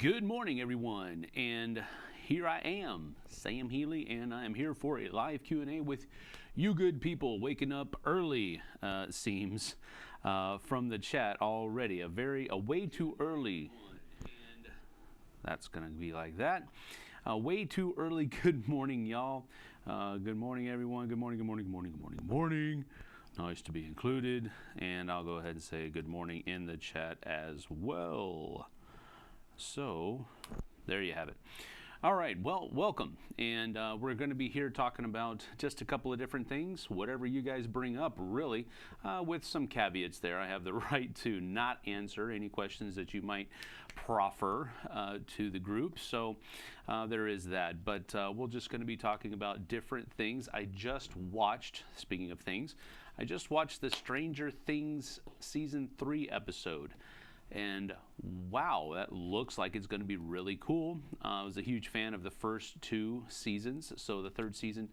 Good morning, everyone, and here I am, Sam Healy, and I am here for a live Q&A with you good people waking up early, seems, from the chat already. A way too early, and that's going to be like that. Way too early. Good morning, y'all. Good morning, everyone. Good morning, good morning, good morning, good morning, good morning. Nice to be included, and I'll go ahead and say good morning in the chat as well. So, there you have it. All right, well, welcome. And we're going to be here talking about just a couple of different things, whatever you guys bring up, really, with some caveats there. I have the right to not answer any questions that you might proffer to the group. So, there is that. But we're just going to be talking about different things. I just watched, speaking of things, I just watched the Stranger Things Season 3 episode. And wow, that looks like it's going to be really cool. I was a huge fan of the first two seasons, so the third season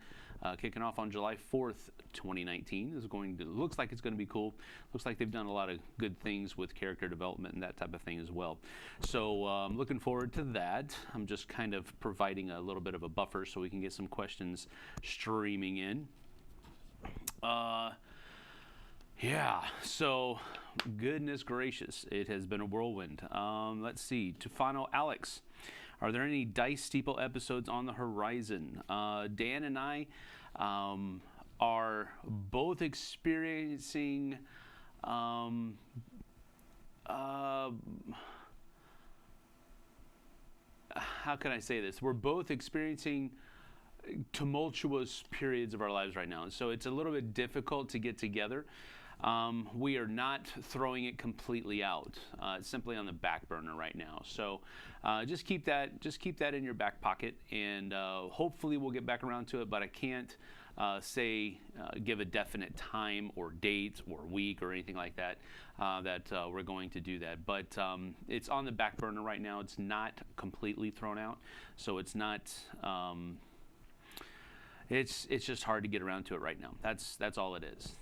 kicking off on July 4th, 2019 looks like it's going to be cool. Looks like they've done a lot of good things with character development and that type of thing as well. So I'm looking forward to that. I'm just kind of providing a little bit of a buffer so we can get some questions streaming in. Yeah, so goodness gracious, it has been a whirlwind. Let's see, Tufano Alex, are there any Dice Tipo episodes on the horizon? Dan and I are both experiencing how can I say this? We're both experiencing tumultuous periods of our lives right now, so it's a little bit difficult to get together. We are not throwing it completely out. It's simply on the back burner right now. So just keep that in your back pocket, and hopefully we'll get back around to it. But I can't give a definite time or date or week or anything like that that we're going to do that. But it's on the back burner right now. It's not completely thrown out, so it's not. It's just hard to get around to it right now. That's all it is.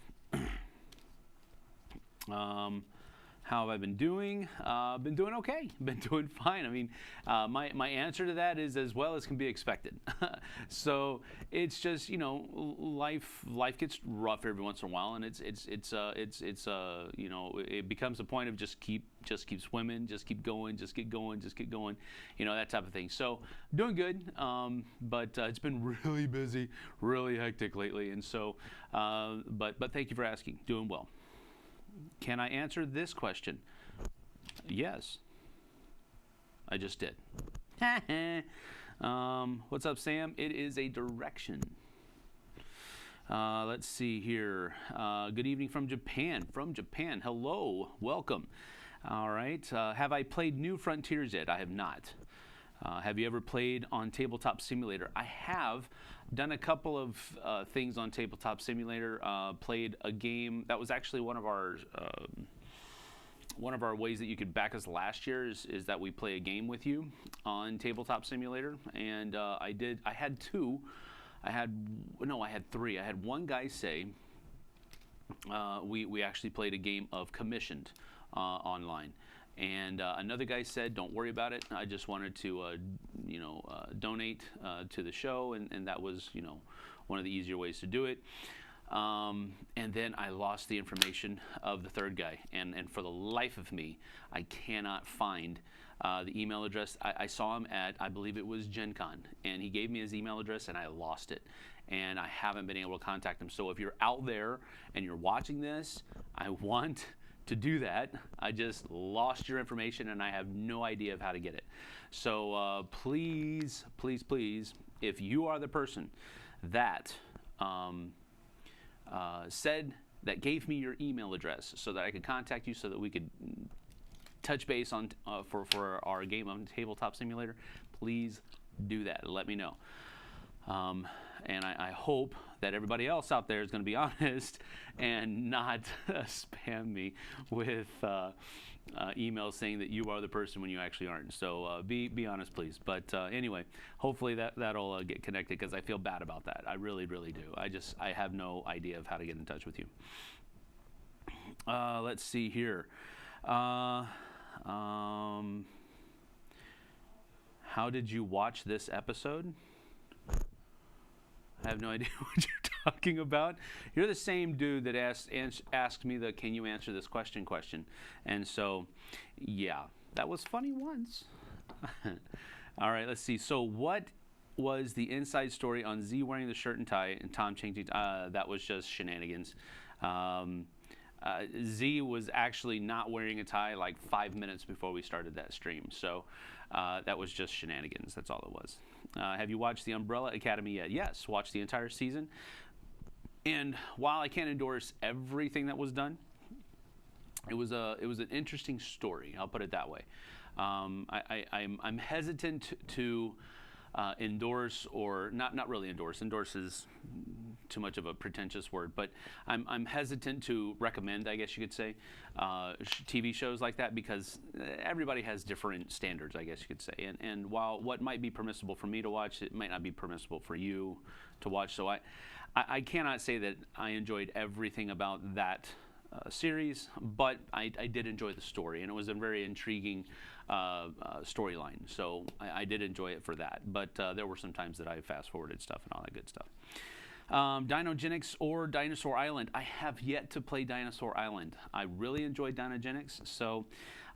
How have I been doing? Been doing okay. Been doing fine. I mean, my answer to that is as well as can be expected. So it's just, you know, life gets rough every once in a while, and it's you know, it becomes a point of just keep swimming, just keep going, just get going, you know, that type of thing. So doing good, but it's been really busy, really hectic lately, and so but thank you for asking. Doing well. Can I answer this question? Yes. I just did. What's up, Sam? It is a direction. Let's see here. Good evening from Japan. From Japan. Hello. Welcome. All right. Have I played New Frontiers yet? I have not. Have you ever played on Tabletop Simulator? I have done a couple of things on Tabletop Simulator. Played a game that was actually one of our ways that you could back us last year is that we play a game with you on Tabletop Simulator, and I had two. I had three. I had one guy say we actually played a game of Commissioned online. And another guy said, don't worry about it. I just wanted to, donate to the show. And that was, you know, one of the easier ways to do it. And then I lost the information of the third guy. And for the life of me, I cannot find the email address. I saw him at, I believe it was Gen Con. And he gave me his email address, and I lost it. And I haven't been able to contact him. So if you're out there and you're watching this, I want to do that. I just lost your information and I have no idea of how to get it. So please, if you are the person that said that gave me your email address so that I could contact you so that we could touch base on for our game on Tabletop Simulator, please do that. Let me know. And I hope that everybody else out there is going to be honest and not spam me with emails saying that you are the person when you actually aren't. So be honest, please. But anyway, hopefully that'll get connected, because I feel bad about that. I really do. I have no idea of how to get in touch with you. Let's see here. How did you watch this episode? I have no idea what you're talking about. You're the same dude that asked me the "Can you answer this question?" And so, yeah, that was funny once. All right, let's see. So what was the inside story on Z wearing the shirt and tie and Tom changing? That was just shenanigans. Z was actually not wearing a tie like 5 minutes before we started that stream. So that was just shenanigans. That's all it was. Have you watched The Umbrella Academy yet? Yes, watched the entire season. And while I can't endorse everything that was done, it was an interesting story. I'll put it that way. I'm hesitant to endorse, or not really endorse. Endorse is too much of a pretentious word, but I'm hesitant to recommend, I guess you could say, TV shows like that, because everybody has different standards, I guess you could say. And while what might be permissible for me to watch, it might not be permissible for you to watch. So I cannot say that I enjoyed everything about that series, but I did enjoy the story, and it was a very intriguing storyline. So I did enjoy it for that. But there were some times that I fast-forwarded stuff and all that good stuff. Dinogenics or Dinosaur Island. I have yet to play Dinosaur Island. I really enjoyed Dinogenics, so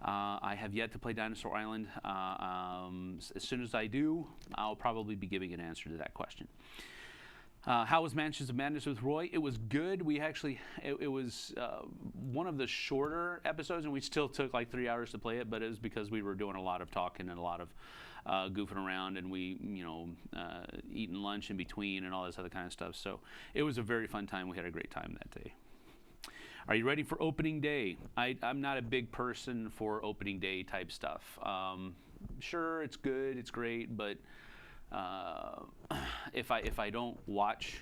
I have yet to play Dinosaur Island. As soon as I do, I'll probably be giving an answer to that question. How was Mansions of Madness with Roy? It was good. We actually, it was one of the shorter episodes, and we still took like 3 hours to play it, but it was because we were doing a lot of talking and a lot of goofing around, and we, eating lunch in between and all this other kind of stuff. So it was a very fun time. We had a great time that day. Are you ready for opening day? I'm not a big person for opening day type stuff. Sure, it's good, it's great, but if I don't watch,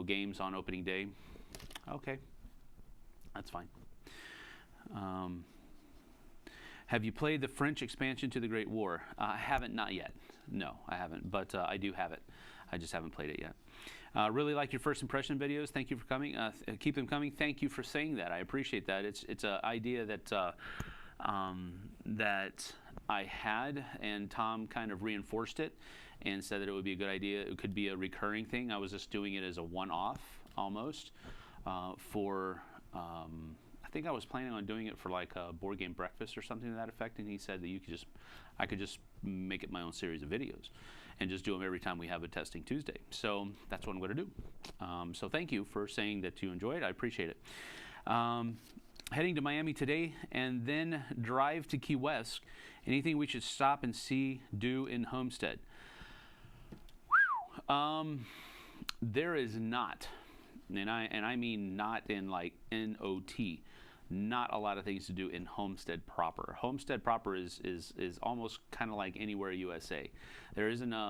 games on opening day, okay, that's fine. Have you played the French expansion to the Great War? I haven't, not yet. No, I haven't, but I do have it. I just haven't played it yet. Really like your first impression videos. Thank you for coming. Keep them coming. Thank you for saying that. I appreciate that. It's an idea that that I had, and Tom kind of reinforced it and said that it would be a good idea. It could be a recurring thing. I was just doing it as a one-off almost for. I think I was planning on doing it for like a board game breakfast or something to that effect, and he said that I could just make it my own series of videos and just do them every time we have a testing Tuesday. So that's what I'm going to do. So thank you for saying that you enjoy it. I appreciate it. Heading to Miami today and then drive to Key West. Anything we should stop and do in Homestead? There is not, and I mean not in like N-O-T, not a lot of things to do in Homestead proper. Homestead proper is almost kind of like anywhere USA. There isn't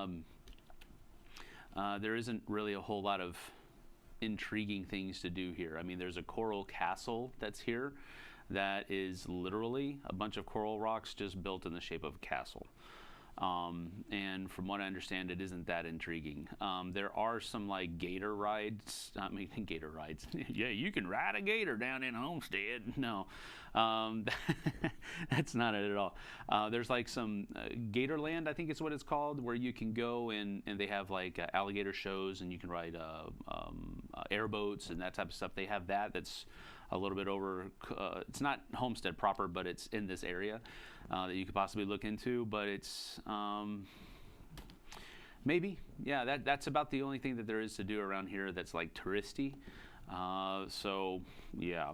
really a whole lot of intriguing things to do here. I mean, there's a coral castle that's here that is literally a bunch of coral rocks just built in the shape of a castle. And from what I understand, it isn't that intriguing. There are some like gator rides. I mean, gator rides. Yeah, you can ride a gator down in Homestead. No, that's not it at all. There's like some Gatorland, I think is what it's called, where you can go and they have like alligator shows, and you can ride airboats and that type of stuff. They have that. That's a little bit over. It's not Homestead proper, but it's in this area. That you could possibly look into, but it's maybe, yeah, that's about the only thing that there is to do around here that's like touristy. So yeah,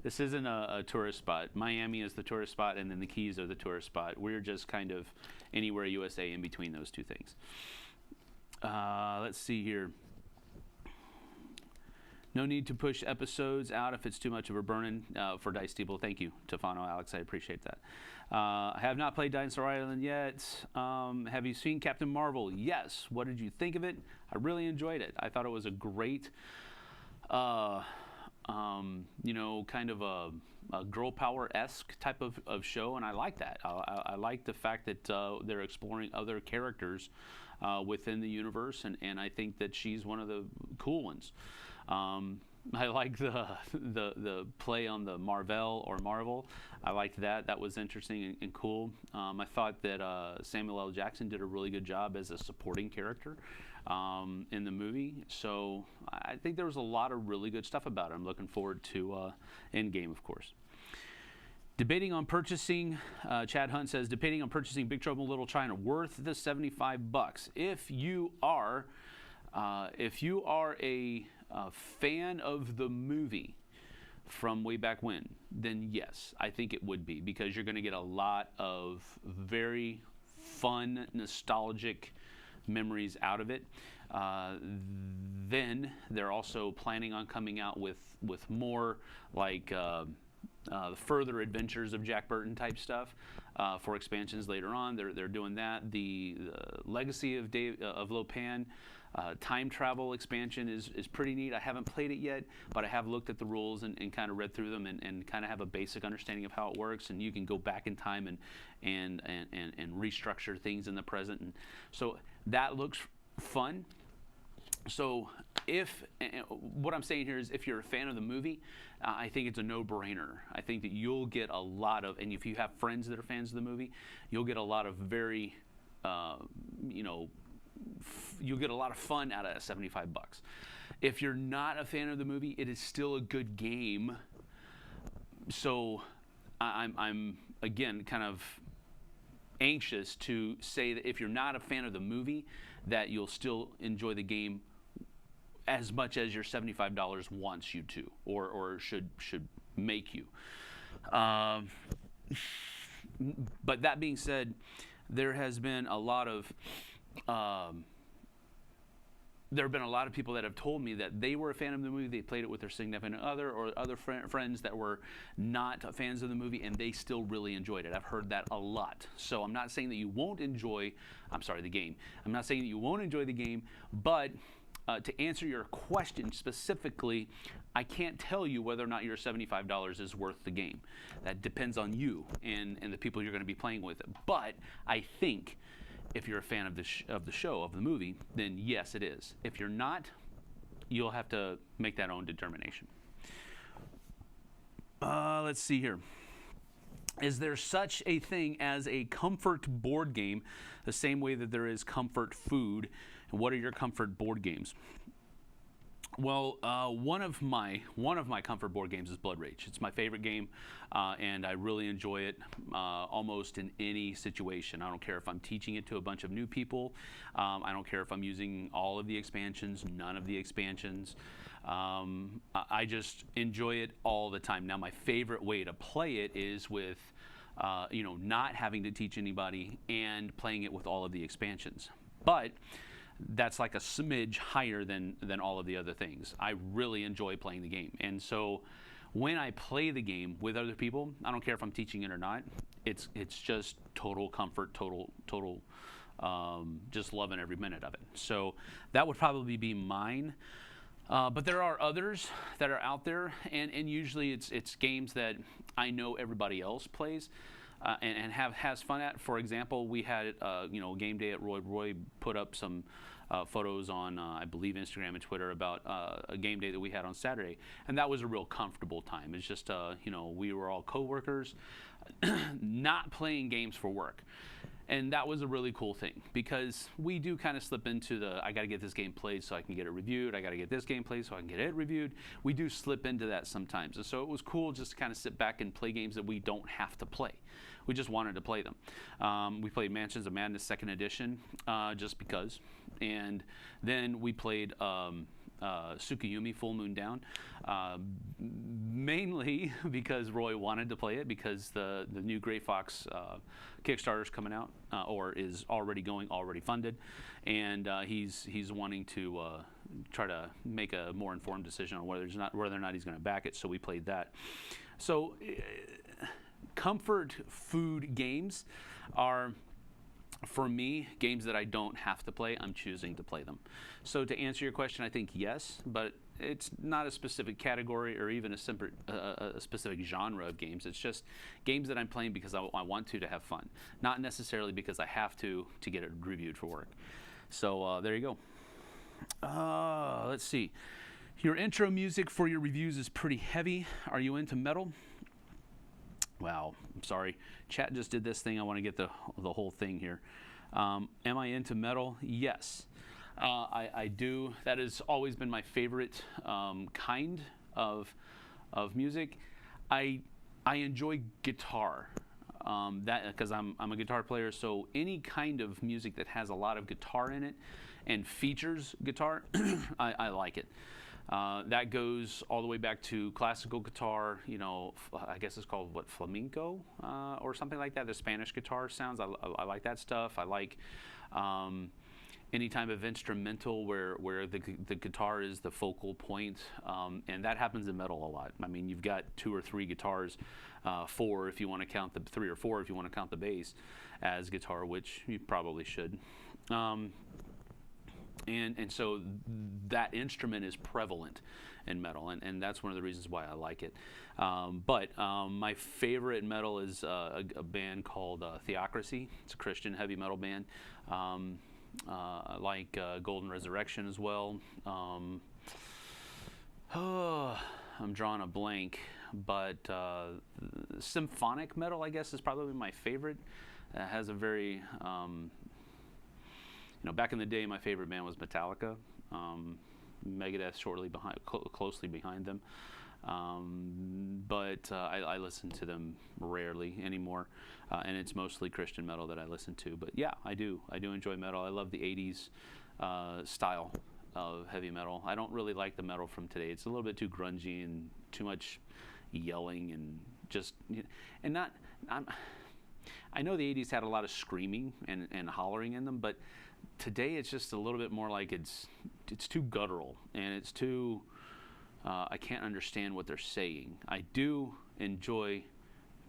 this isn't a tourist spot. Miami is the tourist spot, and then the Keys are the tourist spot. We're just kind of anywhere USA in between those two things. Let's see here. No need to push episodes out if it's too much of a burden for Dice Table. Thank you, Tefano Alex. I appreciate that. I have not played Dinosaur Island yet. Have you seen Captain Marvel? Yes. What did you think of it? I really enjoyed it. I thought it was a great, kind of a girl power-esque type of show, and I like that. I like the fact that they're exploring other characters within the universe, and I think that she's one of the cool ones. I like the play on the Marvel. I liked that. That was interesting and cool. I thought that Samuel L. Jackson did a really good job as a supporting character in the movie. So I think there was a lot of really good stuff about it. I'm looking forward to Endgame, of course. Debating on purchasing, Chad Hunt says, debating on purchasing Big Trouble in Little China worth the $75. If you are a fan of the movie from way back when, then yes, I think it would be, because you're going to get a lot of very fun, nostalgic memories out of it. Then they're also planning on coming out with more like the further adventures of Jack Burton type stuff for expansions later on. They're doing that. The Legacy of Lopan time travel expansion is pretty neat. I haven't played it yet, but I have looked at the rules and kind of read through them and kind of have a basic understanding of how it works. And you can go back in time and restructure things in the present. And so that looks fun. So what I'm saying here is, if you're a fan of the movie, I think it's a no-brainer. I think that you'll get a lot of, and if you have friends that are fans of the movie, you'll get a lot of very, you'll get a lot of fun out of that $75. If you're not a fan of the movie, it is still a good game. So I'm again kind of anxious to say that if you're not a fan of the movie, that you'll still enjoy the game as much as your $75 wants you to, or should make you. But that being said, there have been a lot of people that have told me that they were a fan of the movie, they played it with their significant other or other friends that were not fans of the movie, and they still really enjoyed it. I've heard that a lot. So I'm not saying that you won't enjoy, the game. I'm not saying that you won't enjoy the game, but to answer your question specifically, I can't tell you whether or not your $75 is worth the game. That depends on you and the people you're going to be playing with. But I think if you're a fan of the show, of the movie, then yes, it is. If you're not, you'll have to make that own determination. Let's see here. Is there such a thing as a comfort board game, the same way that there is comfort food? And what are your comfort board games? Well, one of my comfort board games is Blood Rage. It's my favorite game, and I really enjoy it almost in any situation. I don't care if I'm teaching it to a bunch of new people. I don't care if I'm using all of the expansions, none of the expansions. I just enjoy it all the time. Now, my favorite way to play it is with, not having to teach anybody and playing it with all of the expansions. But that's like a smidge higher than all of the other things. I really enjoy playing the game. And so when I play the game with other people, I don't care if I'm teaching it or not, it's just total comfort, total just loving every minute of it. So that would probably be mine. But there are others that are out there, and usually it's games that I know everybody else plays and has fun at. For example, we had game day at Roy. Roy put up some photos on I believe Instagram and Twitter about a game day that we had on Saturday, and that was a real comfortable time. It's just we were all coworkers, not playing games for work. And that was a really cool thing, because we do kind of slip into I got to get this game played so I can get it reviewed. I got to get this game played so I can get it reviewed. We do slip into that sometimes. And so it was cool just to kind of sit back and play games that we don't have to play. We just wanted to play them. We played Mansions of Madness 2nd Edition just because. And then we played Tsukiyumi Full Moon Down, mainly because Roy wanted to play it, because the new Gray Fox Kickstarter is coming out, or is already funded, and he's wanting to try to make a more informed decision on whether or not he's going to back it. So we played that. So comfort food games are, for me, games that I don't have to play. I'm choosing to play them. So to answer your question, I think yes, but it's not a specific category or even a specific genre of games. It's just games that I'm playing because I want to have fun, not necessarily because I have to get it reviewed for work. So there you go. Let's see. Your intro music for your reviews is pretty heavy. Are you into metal? Wow, I'm sorry. Chat just did this thing. I want to get the whole thing here. Am I into metal? Yes. I do. That has always been my favorite kind of music. I enjoy guitar. That because I'm a guitar player, so any kind of music that has a lot of guitar in it and features guitar, I like it. That goes all the way back to classical guitar. You know, I guess it's called flamenco or something like that. The Spanish guitar sounds. I like that stuff. I like any type of instrumental where the guitar is the focal point, and that happens in metal a lot. I mean, you've got 2 or 3 guitars, 4 if you want to count the 3 or 4 if you want to count the bass as guitar, which you probably should. And so that instrument is prevalent in metal, and that's one of the reasons why I like it. But my favorite metal is a band called Theocracy. It's a Christian heavy metal band. I like Golden Resurrection as well. I'm drawing a blank, but symphonic metal, I guess, is probably my favorite. It has a very back in the day, my favorite band was Metallica. Megadeth closely behind them. But I listen to them rarely anymore, and it's mostly Christian metal that I listen to. But yeah, I do enjoy metal. I love the 80s style of heavy metal. I don't really like the metal from today. It's a little bit too grungy and too much yelling and just and not. I know the 80s had a lot of screaming and hollering in them, but today it's just a little bit more like it's too guttural and it's too I can't understand what they're saying. I do enjoy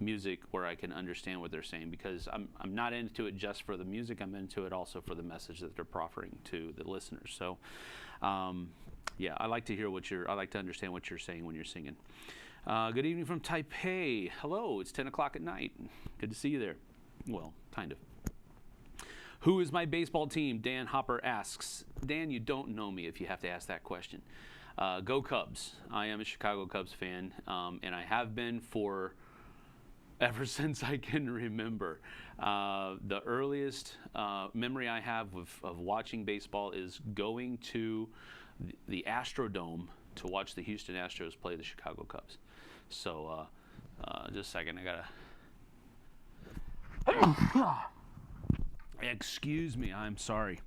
music where I can understand what they're saying, because I'm not into it just for the music. I'm into it also for the message that they're proffering to the listeners. So yeah, I like to hear I like to understand what you're saying when you're singing. Good evening from Taipei. Hello, it's 10 o'clock at night. Good to see you there. Well, kind of. Who is my baseball team? Dan Hopper asks. Dan, you don't know me if you have to ask that question. Go Cubs. I am a Chicago Cubs fan, and I have been for ever since I can remember. The earliest memory I have of watching baseball is going to the Astrodome to watch the Houston Astros play the Chicago Cubs. So, just a second, I gotta... Excuse me, I'm sorry.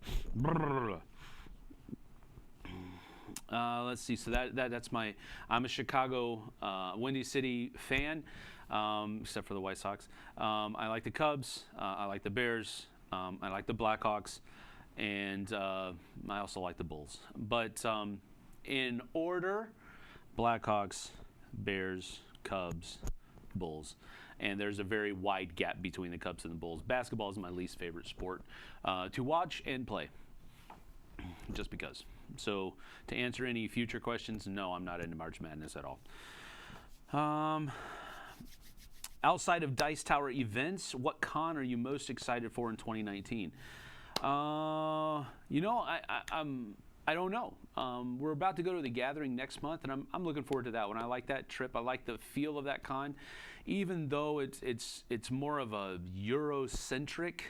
Let's see. So that's I'm a Chicago Windy City fan, except for the White Sox. I like the Cubs. I like the Bears. I like the Blackhawks, and I also like the Bulls. But in order: Blackhawks, Bears, Cubs, Bulls. And there's a very wide gap between the Cubs and the Bulls. Basketball is my least favorite sport to watch and play, just because. So to answer any future questions, no, I'm not into March Madness at all. Outside of Dice Tower events, what con are you most excited for in 2019? I don't know. We're about to go to the Gathering next month, and I'm looking forward to that one. I like that trip. I like the feel of that con, even though it's more of a Eurocentric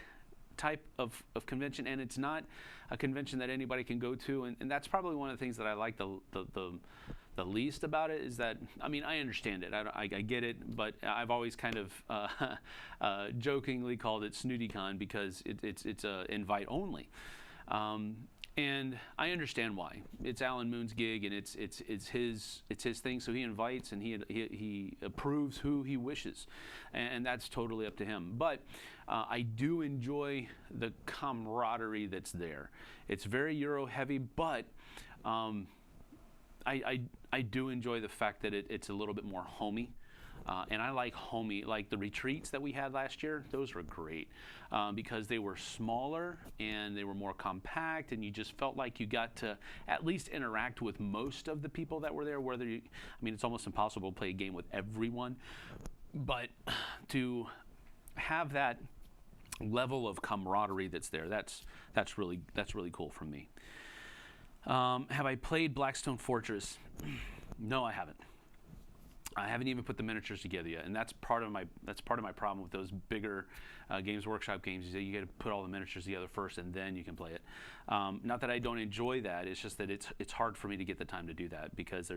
type of convention, and it's not a convention that anybody can go to, and that's probably one of the things that I like the least about it, is that, I mean, I understand it, I get it, but I've always kind of jokingly called it SnootyCon because it's a invite only. And I understand why. It's Alan Moon's gig, and it's his thing. So he invites and he approves who he wishes, and that's totally up to him. But I do enjoy the camaraderie that's there. It's very Euro heavy, but I do enjoy the fact that it's a little bit more homey. And I like homey, like the retreats that we had last year. Those were great because they were smaller and they were more compact, and you just felt like you got to at least interact with most of the people that were there. It's almost impossible to play a game with everyone, but to have that level of camaraderie that's there, that's really cool for me. Have I played Blackstone Fortress? No, I haven't. I haven't even put the miniatures together yet, and that's part of my problem with those bigger Games Workshop games. Is that you got to put all the miniatures together first, and then you can play it. Not that I don't enjoy that; it's just that it's hard for me to get the time to do that because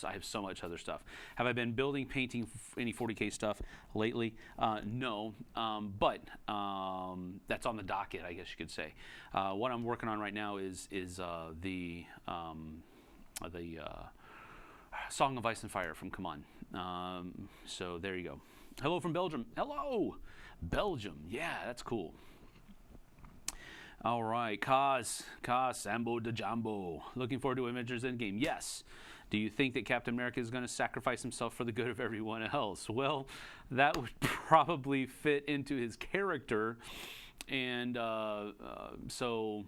I have so much other stuff. Have I been building, painting any 40K stuff lately? No, but that's on the docket, I guess you could say. What I'm working on right now is the Song of Ice and Fire from Come On. So there you go. Hello from Belgium. Hello, Belgium. Yeah, that's cool. All right, Kaz, Sambo de Jambo. Looking forward to Avengers Endgame. Yes. Do you think that Captain America is going to sacrifice himself for the good of everyone else? Well, that would probably fit into his character. And so,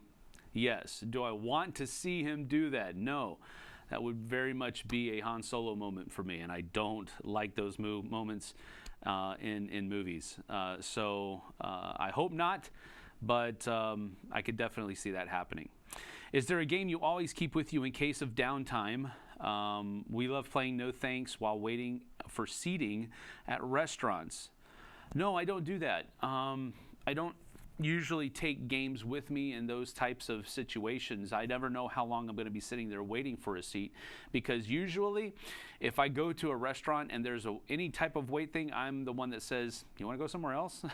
yes. Do I want to see him do that? No. That would very much be a Han Solo moment for me, and I don't like those moments in movies. So I hope not, but I could definitely see that happening. Is there a game you always keep with you in case of downtime? We love playing No Thanks while waiting for seating at restaurants. No, I don't do that. I don't usually take games with me in those types of situations. I never know how long I'm going to be sitting there waiting for a seat, because usually if I go to a restaurant and there's any type of wait thing, I'm the one that says, you want to go somewhere else?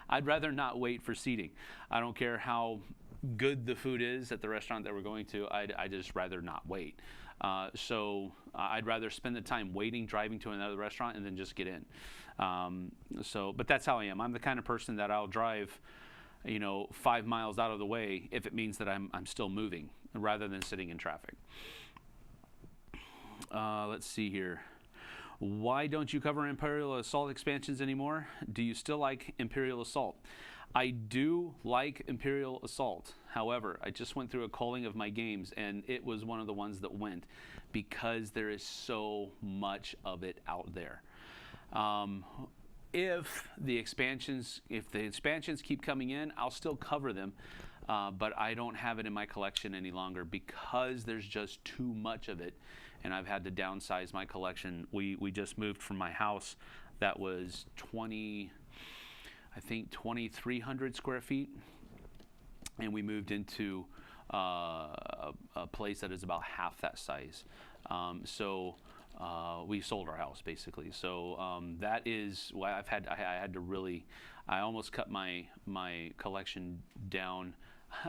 I'd rather not wait for seating. I don't care how good the food is at the restaurant that we're going to. I'd just rather not wait. So I'd rather spend the time waiting, driving to another restaurant, and then just get in. But that's how I am. I'm the kind of person that I'll drive 5 miles out of the way if it means that I'm still moving rather than sitting in traffic. Let's see here. Why don't you cover Imperial Assault expansions anymore? Do you still like Imperial Assault? I do like Imperial Assault. However, I just went through a culling of my games, and it was one of the ones that went because there is so much of it out there. If the expansions keep coming in, I'll still cover them, but I don't have it in my collection any longer because there's just too much of it, and I've had to downsize my collection. We just moved from my house that was 2,300 square feet, and we moved into a place that is about half that size. We sold our house basically. So that is why I had to really, I almost cut my collection down,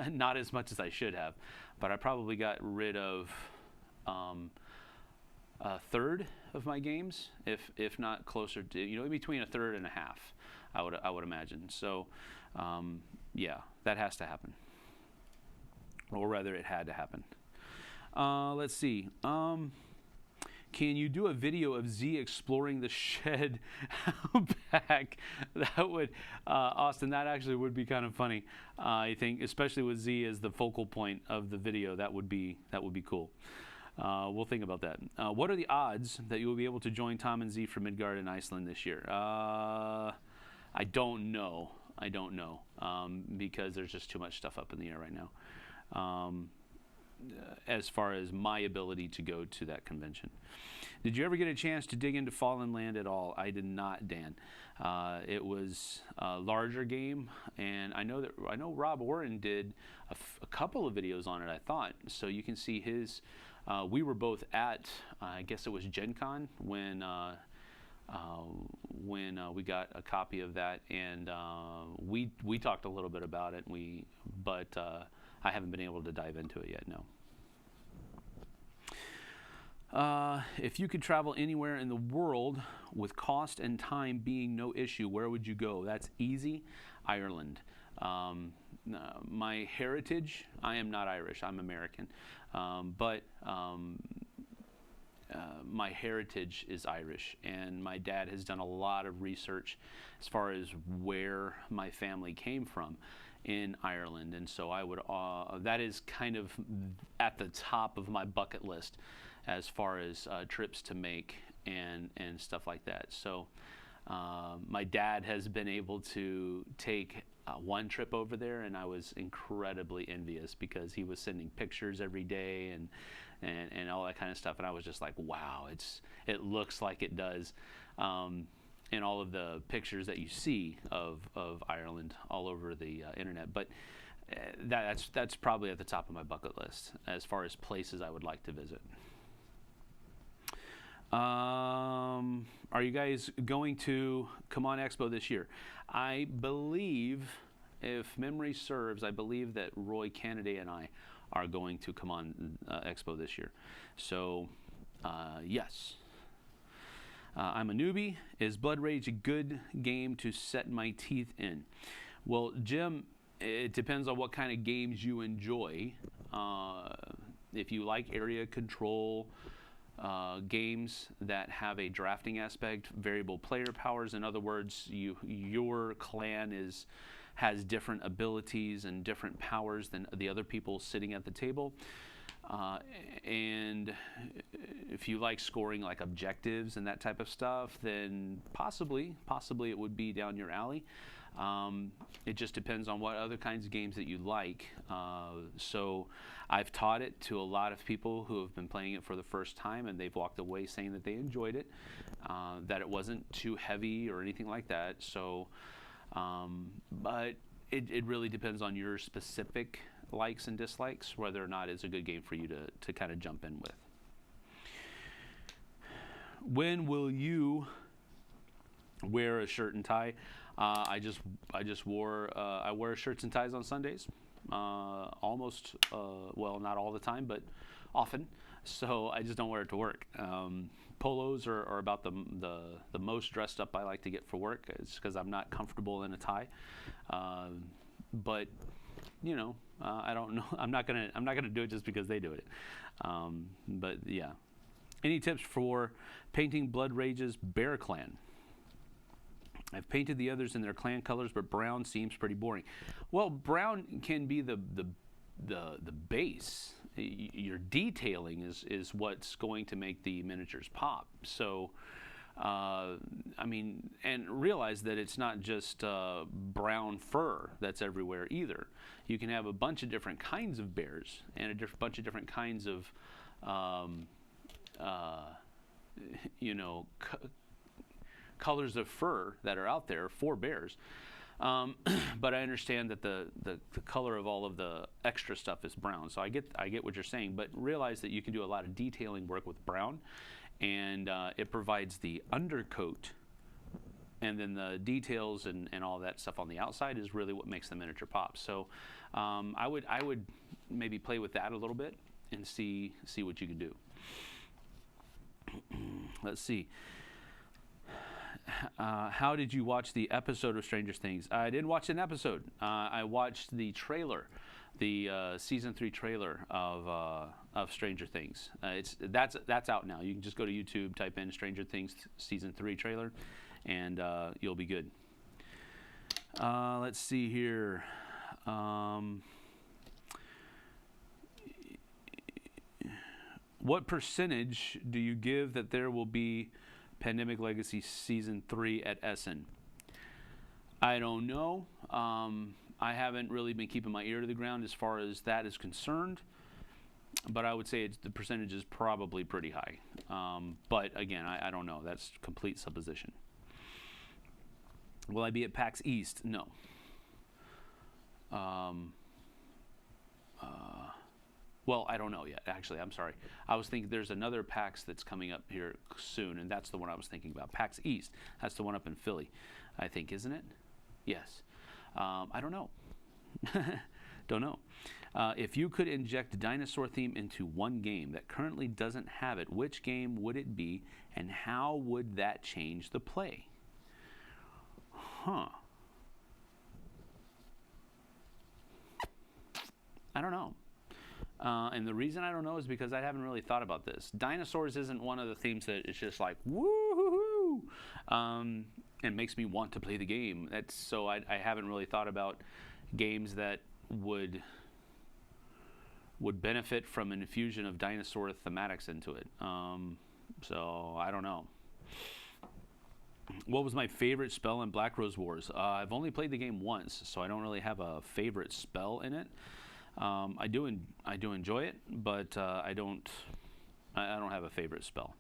not as much as I should have, but I probably got rid of a third of my games, if not closer to, in between a third and a half, I would imagine. So yeah, that has to happen, or rather it had to happen. Let's see. Can you do a video of Z exploring the shed back? That would, Austin, that actually would be kind of funny. I think, especially with Z as the focal point of the video, that would be cool. We'll think about that. What are the odds that you will be able to join Tom and Z for Midgard in Iceland this year? I don't know. Because there's just too much stuff up in the air right now. As far as my ability to go to that convention. Did you ever get a chance to dig into Fallen Land at all? I did not, Dan. It was a larger game, and I know Rob Oren did a couple of videos on it, I thought. So you can see his, we were both at, I guess it was Gen Con when we got a copy of that, and we talked a little bit about it, but I haven't been able to dive into it yet, no. If you could travel anywhere in the world with cost and time being no issue, where would you go? That's easy. Ireland. My heritage, I am not Irish, I'm American, but my heritage is Irish, and my dad has done a lot of research as far as where my family came from in Ireland, and so I would that is kind of at the top of my bucket list as far as trips to make and stuff like that. So my dad has been able to take one trip over there, and I was incredibly envious because he was sending pictures every day and all that kind of stuff, and I was just like, wow, it looks like it does. And all of the pictures that you see of Ireland all over the internet, but that's probably at the top of my bucket list as far as places I would like to visit. Are you guys going to come on Expo this year? I believe, if memory serves, I believe that Roy Kennedy and I are going to come on Expo this year. So, yes. I'm a newbie. Is Blood Rage a good game to set my teeth in? Well, Jim, it depends on what kind of games you enjoy. If you like area control, games that have a drafting aspect, variable player powers, in other words, your clan has different abilities and different powers than the other people sitting at the table. And if you like scoring like objectives and that type of stuff, then possibly it would be down your alley. It just depends on what other kinds of games that you like. So I've taught it to a lot of people who have been playing it for the first time, and they've walked away saying that they enjoyed it, that it wasn't too heavy or anything like that. So, but it really depends on your specific likes and dislikes, whether or not it's a good game for you to kind of jump in with. When will you wear a shirt and tie? I wear shirts and ties on Sundays, almost, well, not all the time, but often. So I just don't wear it to work. Polos are about the most dressed up I like to get for work. It's because I'm not comfortable in a tie. But you know, I don't know. I'm not gonna do it just because they do it. But yeah. Any tips for painting Blood Rage's Bear Clan? I've painted the others in their clan colors, but brown seems pretty boring. Well, brown can be the base. Your detailing is what's going to make the miniatures pop. So, I mean, and realize that it's not just brown fur that's everywhere either. You can have a bunch of different kinds of bears and a bunch of different kinds of, colors of fur that are out there for bears. But I understand that the color of all of the extra stuff is brown. So I get what you're saying, but realize that you can do a lot of detailing work with brown, and it provides the undercoat, and then the details and all that stuff on the outside is really what makes the miniature pop. So I would maybe play with that a little bit and see what you can do. Let's see. How did you watch the episode of Strangest Things? I didn't watch an episode. I watched the trailer, the season 3 trailer of Stranger Things. That's out now. You can just go to YouTube, type in Stranger Things season 3 trailer, and you'll be good. Let's see here. What percentage do you give that there will be Pandemic Legacy Season 3 at Essen? I don't know. I haven't really been keeping my ear to the ground as far as that is concerned, but I would say the percentage is probably pretty high. But again, I don't know. That's complete supposition. Will I be at PAX East? No. Well, I don't know yet, actually. I'm sorry. I was thinking there's another PAX that's coming up here soon, and that's the one I was thinking about. PAX East. That's the one up in Philly, I think, isn't it? Yes. I don't know. Don't know. If you could inject dinosaur theme into one game that currently doesn't have it, which game would it be, and how would that change the play? Huh. I don't know. And the reason I don't know is because I haven't really thought about this. Dinosaurs isn't one of the themes that it's just like, woo-hoo-hoo, and makes me want to play the game. So I haven't really thought about games that would benefit from an infusion of dinosaur thematics into it. So I don't know. What was my favorite spell in Black Rose Wars? I've only played the game once, so I don't really have a favorite spell in it. I do enjoy it, but I don't have a favorite spell.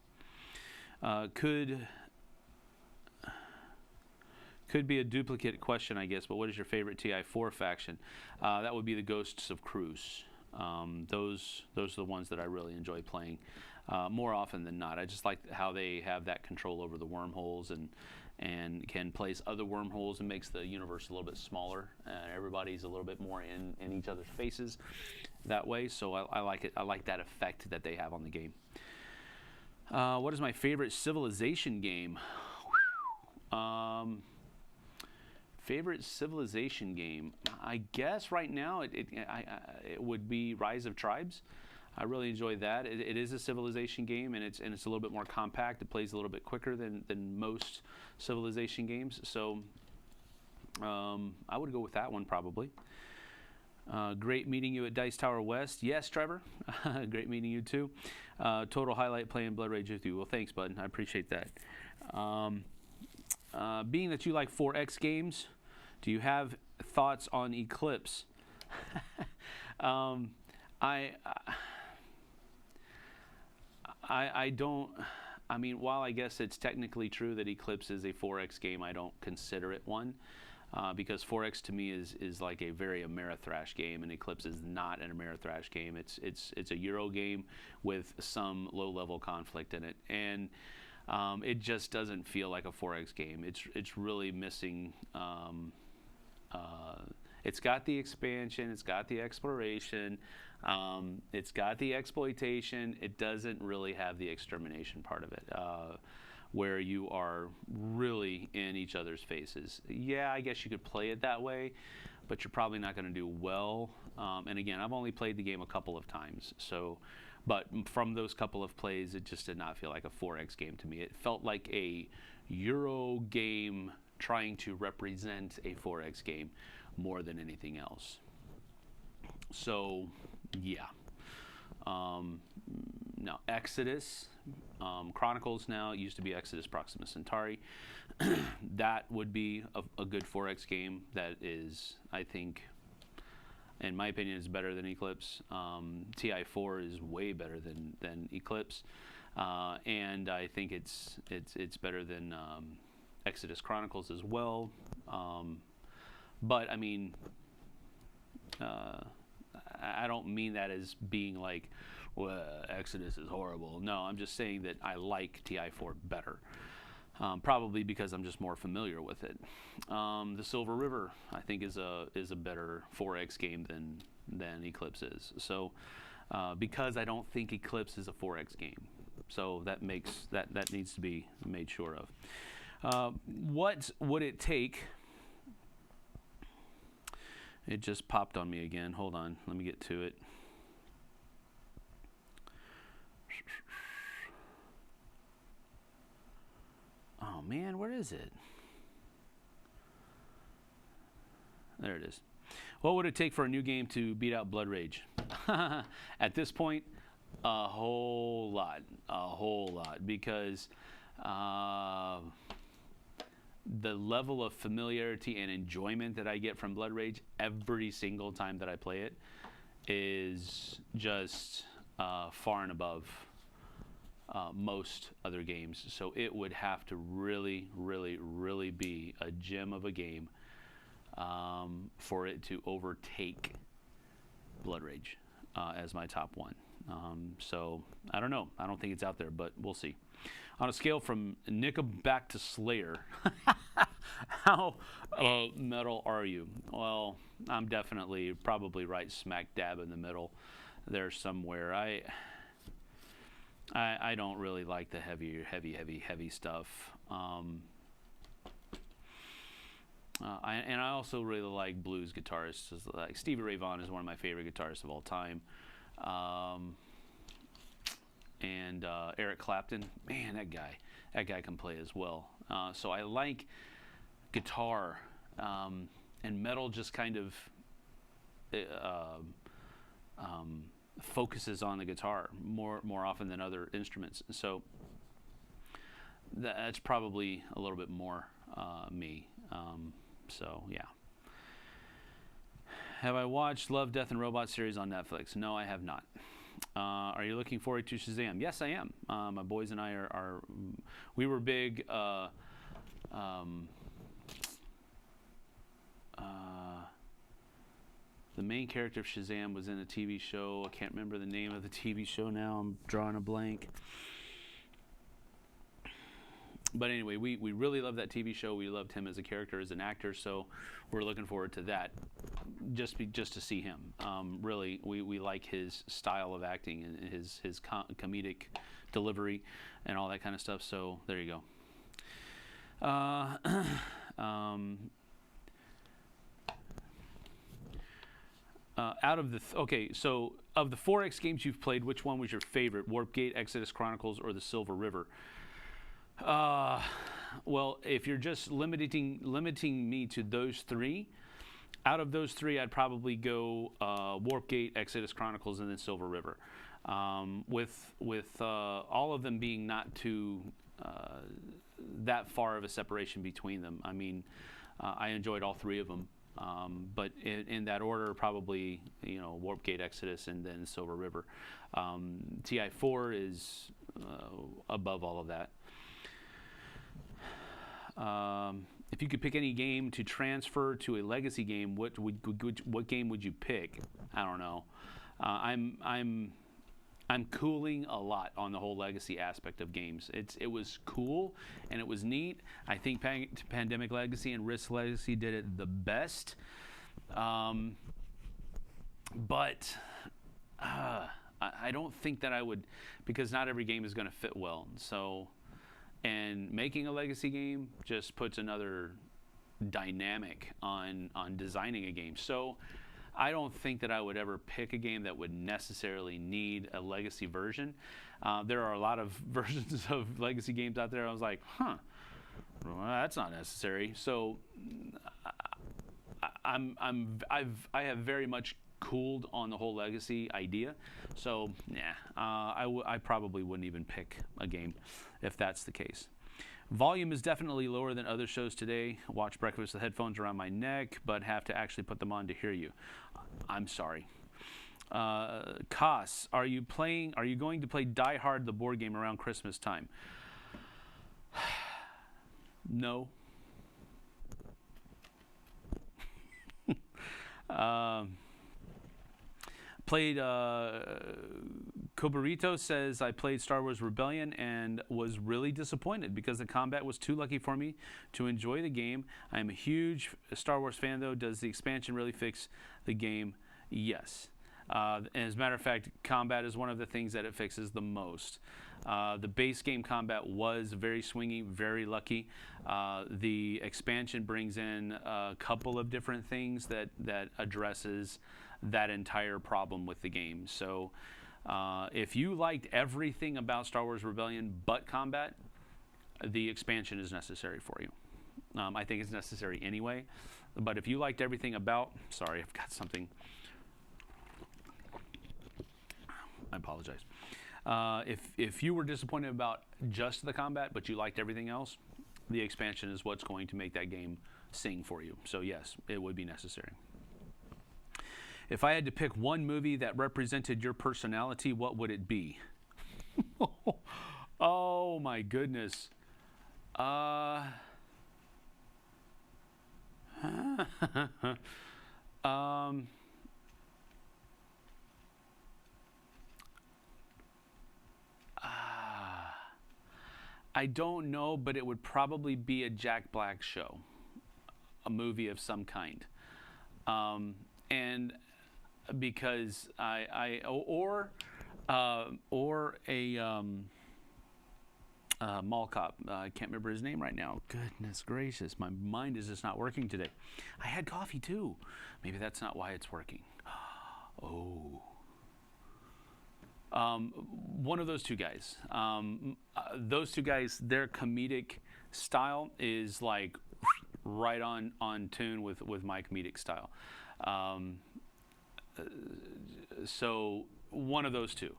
Could be a duplicate question, I guess, but what is your favorite TI4 faction? That would be the Ghosts of Cruz. Those are the ones that I really enjoy playing more often than not. I just like how they have that control over the wormholes and can place other wormholes and makes the universe a little bit smaller. Everybody's a little bit more in each other's faces that way, so I like it. I like that effect that they have on the game. What is my favorite Civilization game? Favorite Civilization game? I guess right now it would be Rise of Tribes. I really enjoy that. It is a Civilization game, and it's a little bit more compact. It plays a little bit quicker than most Civilization games. So I would go with that one probably. Great meeting you at Dice Tower West. Yes, Trevor. Great meeting you too. Total highlight playing Blood Rage with you. Well, thanks, bud. I appreciate that. Being that you like Forex games, do you have thoughts on Eclipse? I don't. I mean, while I guess it's technically true that Eclipse is a Forex game, I don't consider it one. Because Forex to me is like a very Ameritrash game, and Eclipse is not an Ameritrash game. It's a Euro game with some low-level conflict in it, and it just doesn't feel like a Forex game. It's really missing. It's got the expansion, it's got the exploration, it's got the exploitation. It doesn't really have the extermination part of it, where you are really in each other's faces. Yeah, I guess you could play it that way, but you're probably not going to do well. And again, I've only played the game a couple of times, but from those couple of plays, it just did not feel like a Forex game to me. It felt like a Euro game trying to represent a Forex game more than anything else. So, yeah. Now, Exodus, Chronicles now, it used to be Exodus Proxima Centauri. That would be a good Forex game that is, I think, in my opinion, is better than Eclipse. TI4 is way better than Eclipse. And I think it's better than Exodus Chronicles as well. But I mean, I don't mean that as being like, well, Exodus is horrible. No, I'm just saying that I like TI4 better. Probably because I'm just more familiar with it. The Silver River, I think, is a better 4X game than Eclipse is. So, because I don't think Eclipse is a 4X game, so that needs to be made sure of. What would it take? It just popped on me again. Hold on, let me get to it. Oh man, where is it? There it is. What would it take for a new game to beat out Blood Rage? At this point, a whole lot, because the level of familiarity and enjoyment that I get from Blood Rage every single time that I play it is just far and above most other games. So it would have to really, really, really be a gem of a game for it to overtake Blood Rage as my top one. So I don't know. I don't think it's out there, but we'll see. On a scale from Nickelback to Slayer, how metal are you? Well, I'm definitely probably right smack dab in the middle there somewhere. I don't really like the heavy stuff. And I also really like blues guitarists. Like Stevie Ray Vaughan is one of my favorite guitarists of all time. And Eric Clapton, man, that guy can play as well. So I like guitar, and metal just kind of focuses on the guitar more often than other instruments. So that's probably a little bit more me. So yeah. Have I watched Love, Death, and Robots series on Netflix? No, I have not. Are you looking forward to Shazam? Yes, I am. My boys and I we were big. The main character of Shazam was in a TV show. I can't remember the name of the TV show now. I'm drawing a blank. But anyway, we really loved that TV show. We loved him as a character, as an actor. So we're looking forward to that, just to see him. Really, we like his style of acting and his comedic delivery and all that kind of stuff. So there you go. Out of the so of the Forex games you've played, which one was your favorite? Warpgate, Exodus Chronicles, or the Silver River? Well, if you're just limiting me to those three, out of those three, I'd probably go Warpgate, Exodus Chronicles, and then Silver River. With all of them being not too that far of a separation between them. I mean, I enjoyed all three of them. But in that order, probably, Warpgate, Exodus, and then Silver River. TI4 is above all of that. If you could pick any game to transfer to a legacy game, what game would you pick? I don't know. I'm cooling a lot on the whole legacy aspect of games. It was cool and it was neat. I think Pandemic Legacy and Risk Legacy did it the best. But I don't think that I would, because not every game is going to fit well. So, and making a legacy game just puts another dynamic on designing a game. So I don't think that I would ever pick a game that would necessarily need a legacy version. There are a lot of versions of legacy games out there. I was like, well, that's not necessary. So I have very much cooled on the whole legacy idea. So I probably wouldn't even pick a game if that's the case. Volume is definitely lower than other shows today. Watch breakfast with headphones around my neck, but have to actually put them on to hear you. I'm sorry. Koss, are you going to play Die Hard, the board game, around Christmas time? No. Played Cobarito says, I played Star Wars Rebellion and was really disappointed because the combat was too lucky for me to enjoy the game. I am a huge Star Wars fan, though. Does the expansion really fix the game? Yes. As a matter of fact, combat is one of the things that it fixes the most. The base game combat was very swingy, very lucky. The expansion brings in a couple of different things that addresses that entire problem with the game. So if you liked everything about Star Wars Rebellion but combat, the expansion is necessary for you. I think it's necessary anyway. But if you liked everything about... Sorry, I've got something... I apologize. If you were disappointed about just the combat, but you liked everything else, the expansion is what's going to make that game sing for you. So yes, it would be necessary. If I had to pick one movie that represented your personality, what would it be? Oh my goodness. I don't know, but it would probably be a Jack Black show, a movie of some kind, and because or a mall cop. I can't remember his name right now. Goodness gracious, my mind is just not working today. I had coffee too. Maybe that's not why it's working. Oh. One of those two guys. Those two guys, their comedic style is like right on tune with my comedic style. So one of those two,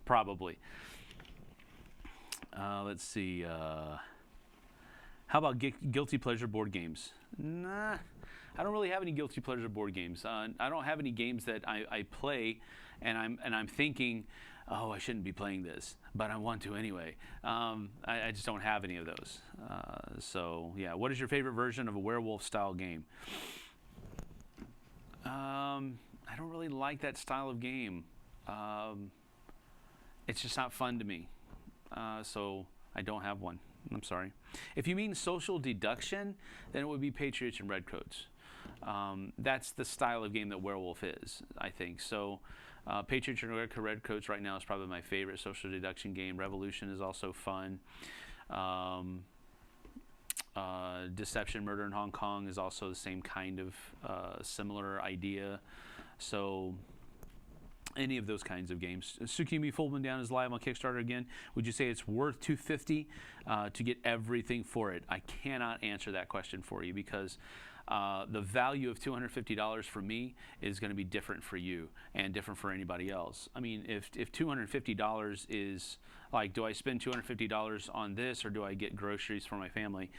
probably. Let's see. How about guilty pleasure board games? Nah, I don't really have any guilty pleasure board games. I don't have any games that I play, and I'm thinking, oh, I shouldn't be playing this, but I want to anyway. I just don't have any of those. So yeah, what is your favorite version of a werewolf style game? I don't really like that style of game. It's just not fun to me. So I don't have one. I'm sorry. If you mean social deduction, then it would be Patriots and Redcoats. That's the style of game that Werewolf is, I think. So Patriots and Redcoats right now is probably my favorite social deduction game. Revolution is also fun. Deception, Murder in Hong Kong is also the same kind of similar idea. So any of those kinds of games. Tsukimi Foldman Down is live on Kickstarter again. Would you say it's worth $250 to get everything for it? I cannot answer that question for you because the value of $250 for me is going to be different for you and different for anybody else. I mean, if $250 is like, do I spend $250 on this or do I get groceries for my family?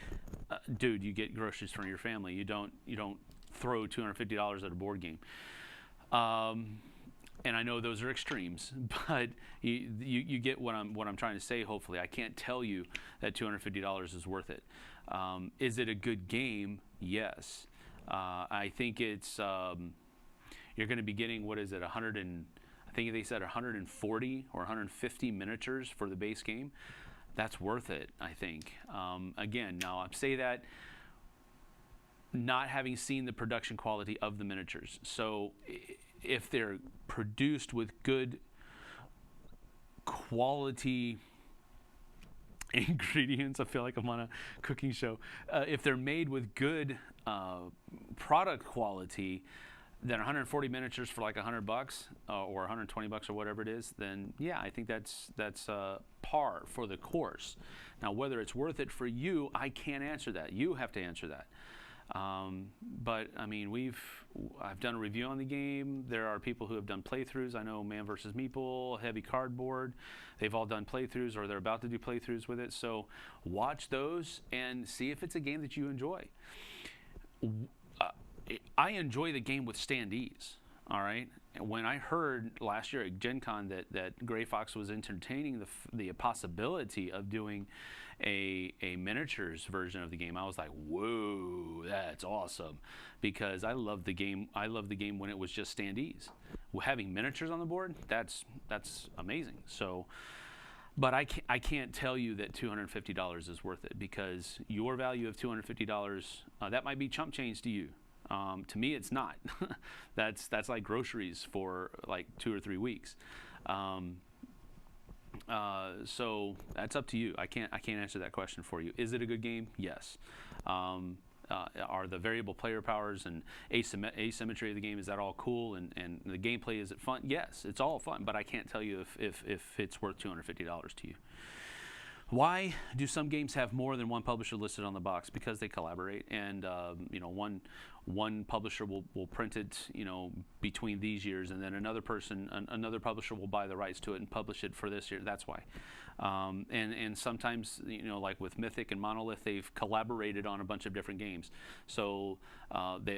Dude, you get groceries for your family. You don't throw $250 at a board game. And I know those are extremes, but you get what I'm trying to say. Hopefully, I can't tell you that $250 is worth it. Is it a good game? Yes. I think it's you're going to be getting, what is it, I think they said 140 or 150 miniatures for the base game. That's worth it, I think. Again, now I say that not having seen the production quality of the miniatures. So if they're produced with good quality ingredients, I feel like I'm on a cooking show. If they're made with good product quality, then 140 miniatures for like $100 or $120 or whatever it is, then yeah, I think that's par for the course. Now, whether it's worth it for you, I can't answer that. You have to answer that. But I mean, I've done a review on the game. There are people who have done playthroughs. I know Man vs. Meeple, Heavy Cardboard. They've all done playthroughs or they're about to do playthroughs with it. So watch those and see if it's a game that you enjoy. I enjoy the game with standees. All right. And when I heard last year at Gen Con that Gray Fox was entertaining the possibility of doing a miniatures version of the game, I was like, whoa, that's awesome, because I love the game. I love the game when it was just standees. Having miniatures on the board, that's amazing. So, but I can't tell you that $250 is worth it, because your value of $250 that might be chump change to you. To me, it's not. That's like groceries for like 2 or 3 weeks. So that's up to you. I can't answer that question for you. Is it a good game? Yes. Are the variable player powers and asymmetry of the game, is that all cool? And the gameplay, is it fun? Yes, it's all fun. But I can't tell you if it's worth $250 to you. Why do some games have more than one publisher listed on the box? Because they collaborate, and one publisher will print it, between these years, and then another publisher will buy the rights to it and publish it for this year. That's why. And sometimes, like with Mythic and Monolith, they've collaborated on a bunch of different games. So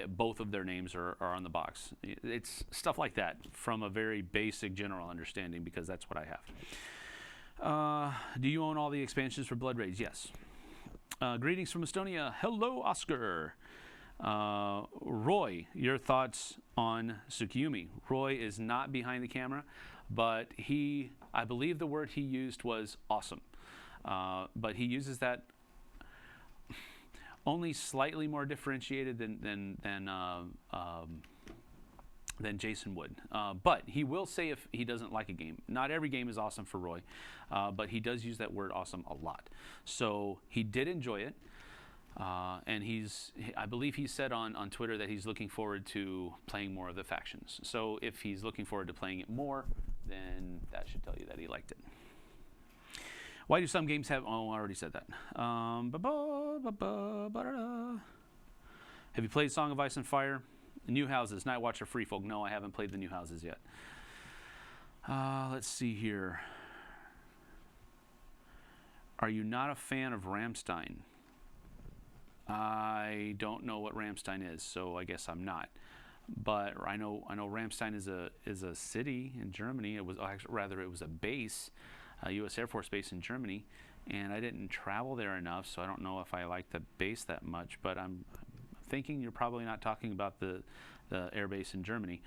both of their names are on the box. It's stuff like that from a very basic general understanding, because that's what I have. Do you own all the expansions for Blood Rage? Yes. Greetings from Estonia. Hello, Oscar. Roy, your thoughts on Tsukuyomi? Roy is not behind the camera, but I believe the word he used was awesome. But he uses that only slightly more differentiated than Jason would. But he will say if he doesn't like a game. Not every game is awesome for Roy, but he does use that word awesome a lot. So he did enjoy it. And I believe he said on Twitter that he's looking forward to playing more of the factions. So if he's looking forward to playing it more, then that should tell you that he liked it. Why do some games have... Oh, I already said that. Have you played Song of Ice and Fire? New Houses, Night Watcher, Free Folk. No, I haven't played the New Houses yet. Let's see here. Are you not a fan of Rammstein? I don't know what Rammstein is, so I guess I'm not. But I know Rammstein is a city in Germany. It was it was a base, a U.S. Air Force base in Germany, and I didn't travel there enough, so I don't know if I like the base that much. But I'm thinking you're probably not talking about the air base in Germany,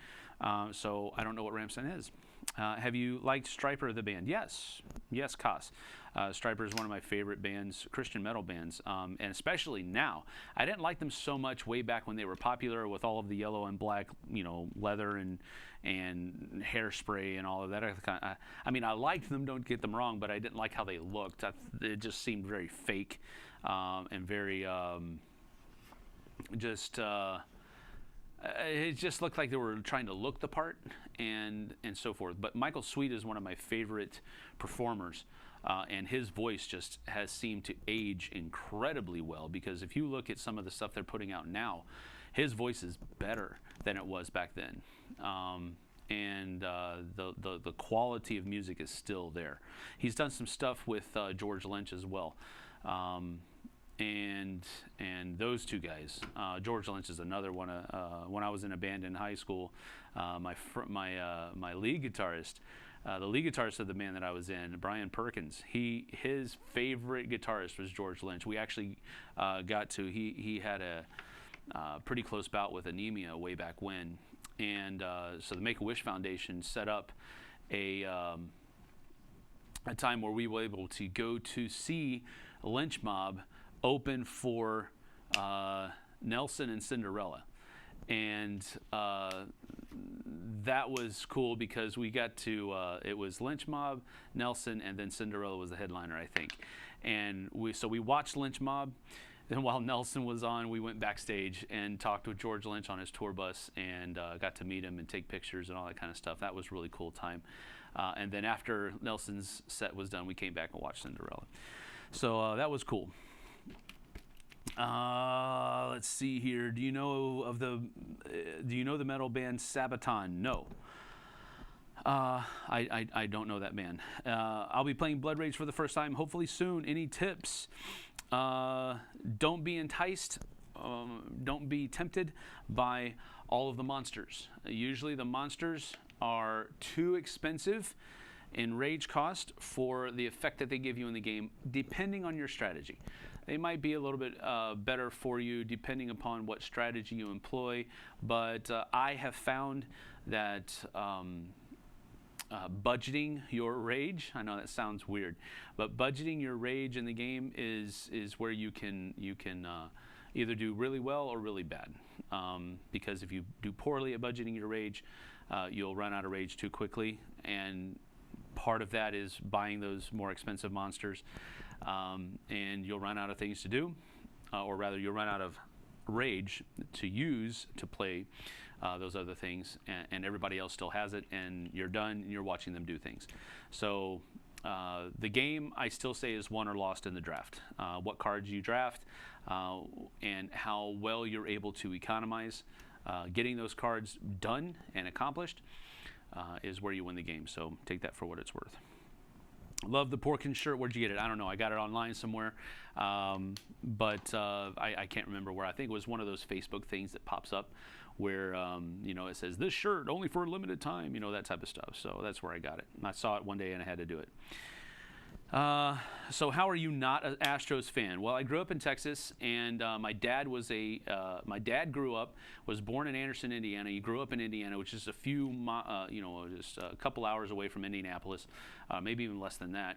so I don't know what Rammstein is. Have you liked Stryper the band? Yes, Koss. Stryper is one of my favorite bands, Christian metal bands, and especially now. I didn't like them so much way back when they were popular with all of the yellow and black, leather and hairspray and all of that. I mean, I liked them, don't get them wrong, but I didn't like how they looked. It just seemed very fake and very it just looked like they were trying to look the part and so forth. But Michael Sweet is one of my favorite performers, and his voice just has seemed to age incredibly well, because if you look at some of the stuff they're putting out now, his voice is better than it was back then. And the quality of music is still there. He's done some stuff with George Lynch as well. And those two guys, George Lynch is another one. When I was in a band in high school, my lead guitarist, the lead guitarist of the band that I was in, Brian Perkins, his favorite guitarist was George Lynch. We actually he had a pretty close bout with anemia way back when, and so the Make-A-Wish Foundation set up a time where we were able to go to see Lynch Mob open for Nelson and Cinderella, and that was cool because we got to it was Lynch Mob, Nelson, and then Cinderella was the headliner, I think. And we watched Lynch Mob. Then while Nelson was on, we went backstage and talked with George Lynch on his tour bus, and got to meet him and take pictures and all that kind of stuff. That was a really cool time. And then after Nelson's set was done, we came back and watched Cinderella. So that was cool. Let's see here. Do you know the metal band Sabaton? No. I don't know that band. I'll be playing Blood Rage for the first time, hopefully soon. Any tips? Don't be enticed. Don't be tempted by all of the monsters. Usually the monsters are too expensive in rage cost for the effect that they give you in the game, depending on your strategy. They might be a little bit better for you depending upon what strategy you employ, but I have found that budgeting your rage, I know that sounds weird, but budgeting your rage in the game is where you can either do really well or really bad, because if you do poorly at budgeting your rage, you'll run out of rage too quickly, and part of that is buying those more expensive monsters, and you'll run out of things to do, or rather you'll run out of rage to use to play those other things, and everybody else still has it, and you're done and you're watching them do things. So the game, I still say, is won or lost in the draft. What cards you draft and how well you're able to economize getting those cards done and accomplished is where you win the game. So take that for what it's worth. Love the Porkins shirt. Where'd you get it? I don't know. I got it online somewhere, but I can't remember where. I think it was one of those Facebook things that pops up where it says this shirt only for a limited time, that type of stuff. So that's where I got it. I saw it one day and I had to do it. So how are you not an Astros fan? Well, I grew up in Texas, and my dad was was born in Anderson, Indiana. He grew up in Indiana, which is just a couple hours away from Indianapolis, maybe even less than that.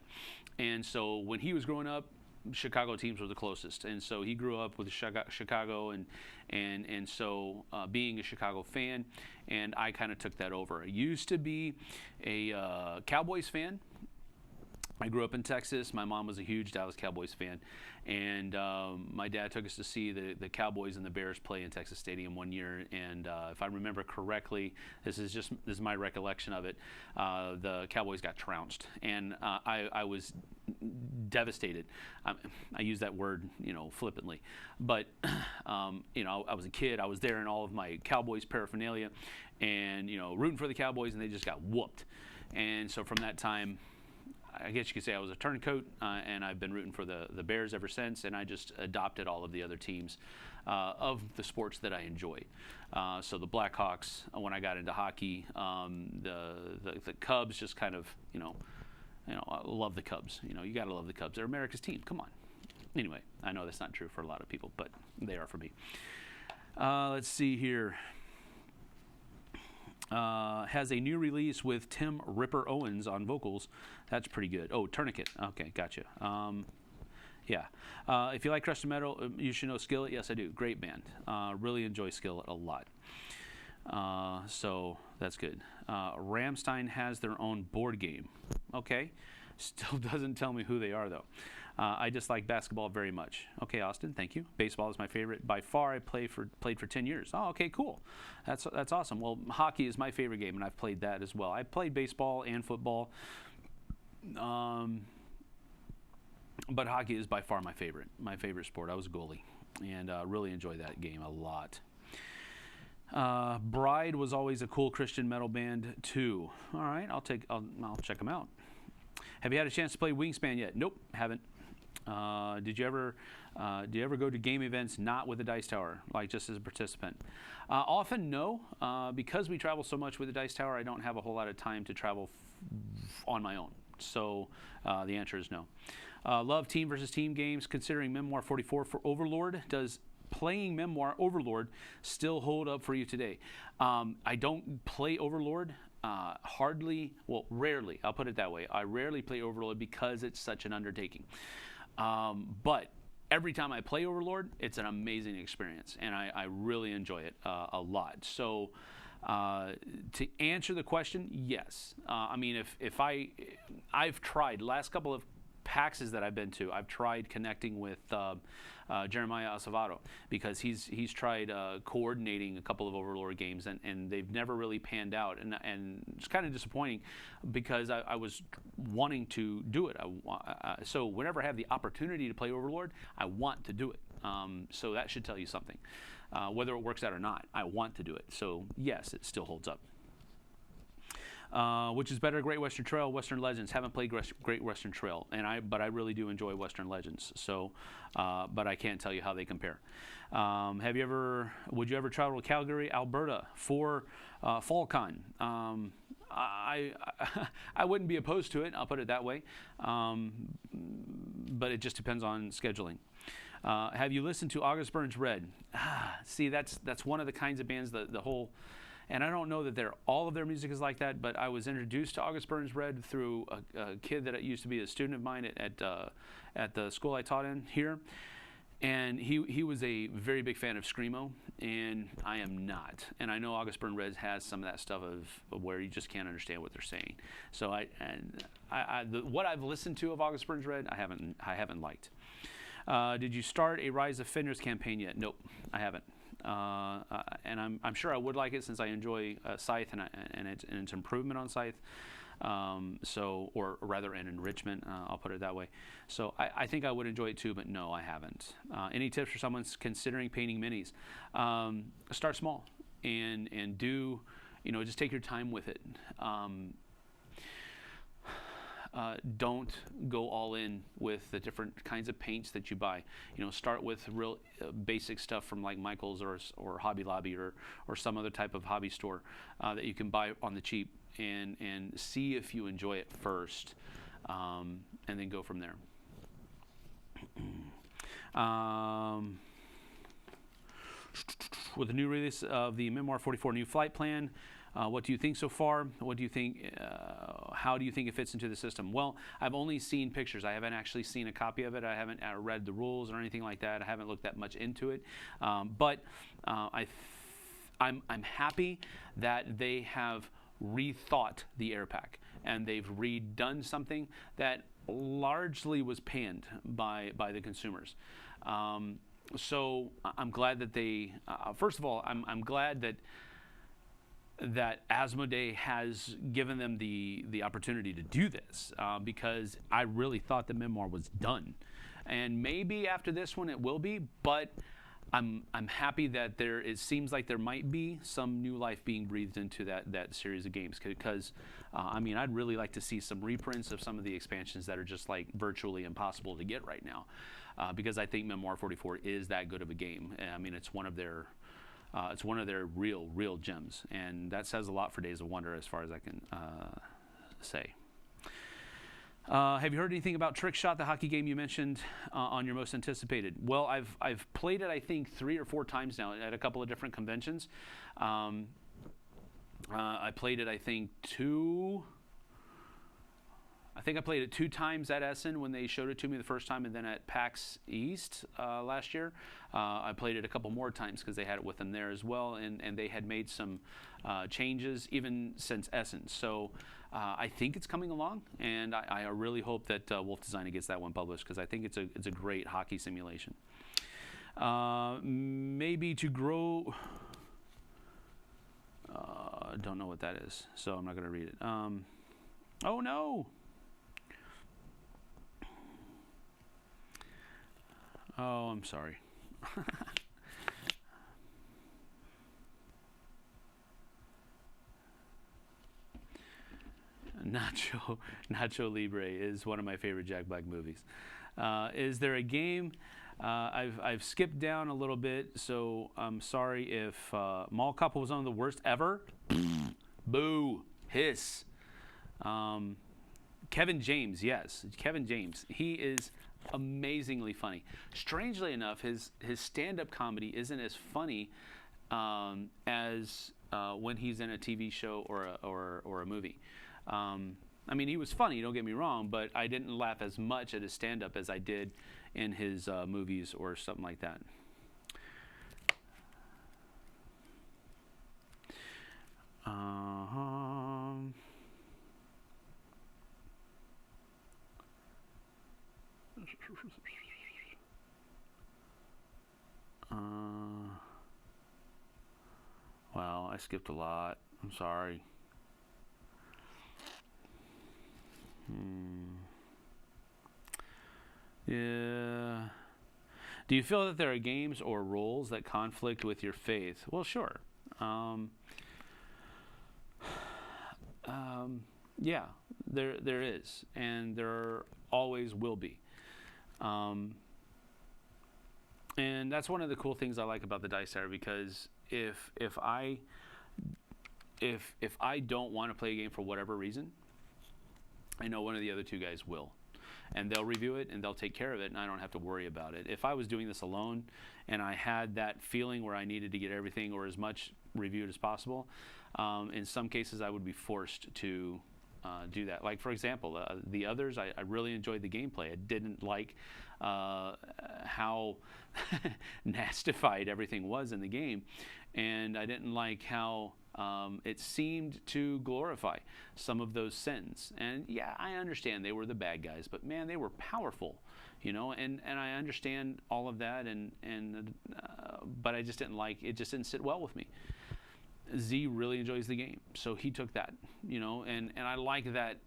And so when he was growing up, Chicago teams were the closest, and so he grew up with Chicago, and so being a Chicago fan, and I kind of took that over. I used to be a Cowboys fan. I grew up in Texas. My mom was a huge Dallas Cowboys fan, and my dad took us to see the Cowboys and the Bears play in Texas Stadium one year. And if I remember correctly, this is my recollection of it. The Cowboys got trounced, and I was devastated. I use that word, flippantly, but I was a kid. I was there in all of my Cowboys paraphernalia, and rooting for the Cowboys, and they just got whooped. And so from that time, I guess you could say I was a turncoat, and I've been rooting for the Bears ever since, and I just adopted all of the other teams of the sports that I enjoy. So the Blackhawks, when I got into hockey, the Cubs, just kind of, I love the Cubs. You got to love the Cubs. They're America's team. Come on. Anyway, I know that's not true for a lot of people, but they are for me. Let's see here. Has a new release with Tim Ripper Owens on vocals. That's pretty good. Oh, Tourniquet. Okay, gotcha. Yeah. If you like Crushed Metal, you should know Skillet. Yes, I do. Great band. Really enjoy Skillet a lot. So that's good. Rammstein has their own board game. Okay. Still doesn't tell me who they are, though. I dislike basketball very much. Okay, Austin, thank you. Baseball is my favorite. By far, I played for 10 years. Oh, okay, cool. That's awesome. Well, hockey is my favorite game, and I've played that as well. I played baseball and football, but hockey is by far my favorite sport. I was a goalie, and really enjoy that game a lot. Bride was always a cool Christian metal band too. All right, I'll check them out. Have you had a chance to play Wingspan yet? Nope, haven't. Do you ever go to game events not with a dice tower, like just as a participant? Often no, because we travel so much with the dice tower. I don't have a whole lot of time to travel on my own. So the answer is no. Love team versus team games. Considering Memoir 44 for Overlord, does playing Memoir Overlord still hold up for you today? I don't play Overlord. Rarely. I'll put it that way. I rarely play Overlord because it's such an undertaking. But every time I play Overlord, it's an amazing experience, and I really enjoy it a lot. So to answer the question, yes. I mean, I've tried last couple of PAXs that I've been to, I've tried connecting with Jeremiah Acevedo, because he's tried coordinating a couple of Overlord games, and they've never really panned out, and it's kind of disappointing, because I was wanting to do it. So whenever I have the opportunity to play Overlord, I want to do it. So that should tell you something. Whether it works out or not, I want to do it. So yes, it still holds up. Which is better, Great Western Trail, Western Legends? Haven't played Great Western Trail, but I really do enjoy Western Legends. So, but I can't tell you how they compare. Would you ever travel to Calgary, Alberta for FallCon? I wouldn't be opposed to it. I'll put it that way. But it just depends on scheduling. Have you listened to August Burns Red? See, that's one of the kinds of bands, the whole. And I don't know that all of their music is like that, but I was introduced to August Burns Red through a kid that used to be a student of mine at the school I taught in here. And he was a very big fan of Screamo, and I am not. And I know August Burns Red has some of that stuff of where you just can't understand what they're saying. So what I've listened to of August Burns Red, I haven't liked. Did you start a Rise of Fenders campaign yet? Nope, I haven't. And I'm sure I would like it, since I enjoy Scythe and its improvement on Scythe. Or rather an enrichment, I'll put it that way. So I think I would enjoy it too, but no, I haven't. Any tips for someone considering painting minis? Start small and do, just take your time with it. Don't go all in with the different kinds of paints that you buy. Start with real basic stuff from like Michael's or Hobby Lobby or some other type of hobby store that you can buy on the cheap, and see if you enjoy it first, and then go from there. With the new release of the Memoir 44 new flight plan, what do you think so far? What do you think? How do you think it fits into the system? Well, I've only seen pictures. I haven't actually seen a copy of it. I haven't read the rules or anything like that. I haven't looked that much into it. But I'm happy that they have rethought the air pack, and they've redone something that largely was panned by the consumers. So I'm glad that they. First of all, I'm glad that Asmodee has given them the opportunity to do this, because I really thought the Memoir was done, and maybe after this one it will be, but I'm happy that it seems like there might be some new life being breathed into that series of games, because I mean, I'd really like to see some reprints of some of the expansions that are just like virtually impossible to get right now, because I think Memoir 44 is that good of a game. I mean, it's one of their real gems, and that says a lot for Days of Wonder as far as I can say. Have you heard anything about Trickshot, the hockey game you mentioned on your most anticipated? Well, I've played it, I think, 3 or 4 times now at a couple of different conventions. I played it, I think I played it 2 times at Essen when they showed it to me the first time, and then at PAX East last year. I played it a couple more times because they had it with them there as well, and they had made some changes even since Essen. So I think it's coming along, and I really hope that Wolf Designer gets that one published, because I think it's a great hockey simulation. Maybe to grow... I don't know what that is, so I'm not going to read it. Oh no! Oh, I'm sorry. Nacho Libre is one of my favorite Jack Black movies. Is there a game? I've skipped down a little bit, so I'm sorry if Mall Cop was one of the worst ever. Boo. Hiss. Kevin James, yes. Kevin James. He is amazingly funny. Strangely enough, his stand-up comedy isn't as funny as when he's in a TV show or a movie. I mean, he was funny, don't get me wrong, but I didn't laugh as much at his stand-up as I did in his movies or something like that. Wow, I skipped a lot. I'm sorry. Yeah. Do you feel that there are games or roles that conflict with your faith? Well, sure. Yeah, there is, and there always will be. And that's one of the cool things I like about the Dice Tower, because if I don't want to play a game for whatever reason, I know one of the other 2 guys will. And they'll review it, and they'll take care of it, and I don't have to worry about it. If I was doing this alone, and I had that feeling where I needed to get everything or as much reviewed as possible, in some cases I would be forced to do that. Like, for example, the others, I really enjoyed the gameplay. I didn't like how nastified everything was in the game, and I didn't like how it seemed to glorify some of those sins. And yeah, I understand they were the bad guys, but man, they were powerful, you know, and I understand all of that, but I just didn't like it. Just didn't sit well with me. Z really enjoys the game, so he took that, you know, and I like that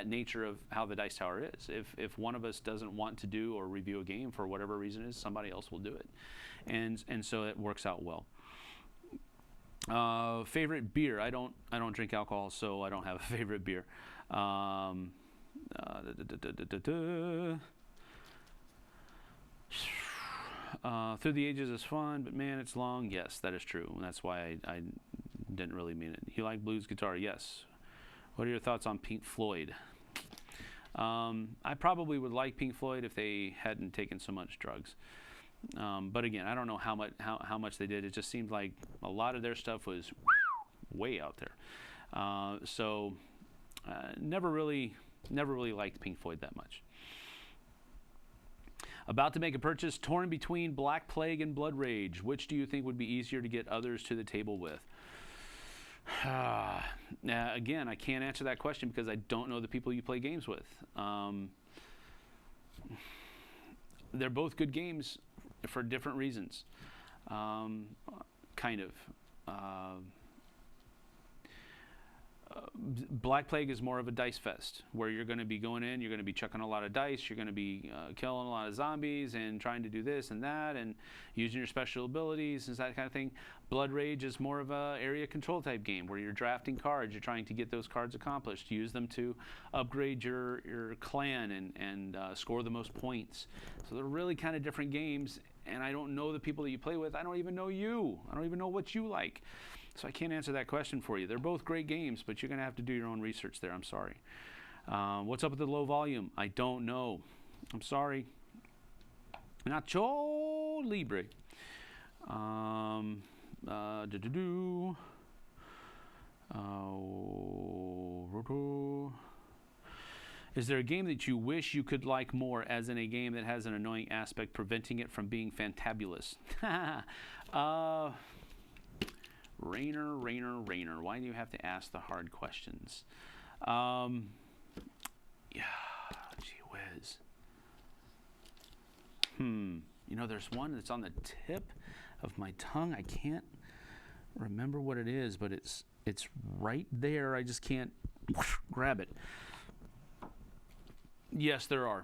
nature of how the Dice Tower is. If one of us doesn't want to do or review a game for whatever reason is, somebody else will do it, and so it works out well. Favorite beer? I don't drink alcohol, so I don't have a favorite beer. Through the Ages is fun, but man, it's long. Yes, that is true. And that's why I didn't really mean it. You like blues guitar? Yes. What are your thoughts on Pink Floyd? I probably would like Pink Floyd if they hadn't taken so much drugs. But again, I don't know how much they did. It just seemed like a lot of their stuff was way out there. So never really liked Pink Floyd that much. About to make a purchase, torn between Black Plague and Blood Rage. Which do you think would be easier to get others to the table with? Again, I can't answer that question because I don't know the people you play games with. They're both good games for different reasons. Kind of. Black Plague is more of a dice fest, where you're going to be going in, you're going to be chucking a lot of dice, you're going to be killing a lot of zombies and trying to do this and that and using your special abilities and that kind of thing. Blood Rage is more of a area control type game, where you're drafting cards, you're trying to get those cards accomplished, use them to upgrade your clan and score the most points. So they're really kind of different games, and I don't know the people that you play with. I don't even know you. I don't even know what you like. So I can't answer that question for you. They're both great games, but you're going to have to do your own research there. I'm sorry. What's up with the low volume? I don't know. I'm sorry. Nacho Libre. Is there a game that you wish you could like more, as in a game that has an annoying aspect preventing it from being fantabulous? Rainer, why do you have to ask the hard questions? Yeah, gee whiz. You know, there's one that's on the tip of my tongue. I can't remember what it is, but it's right there. I just can't grab it. Yes, there are.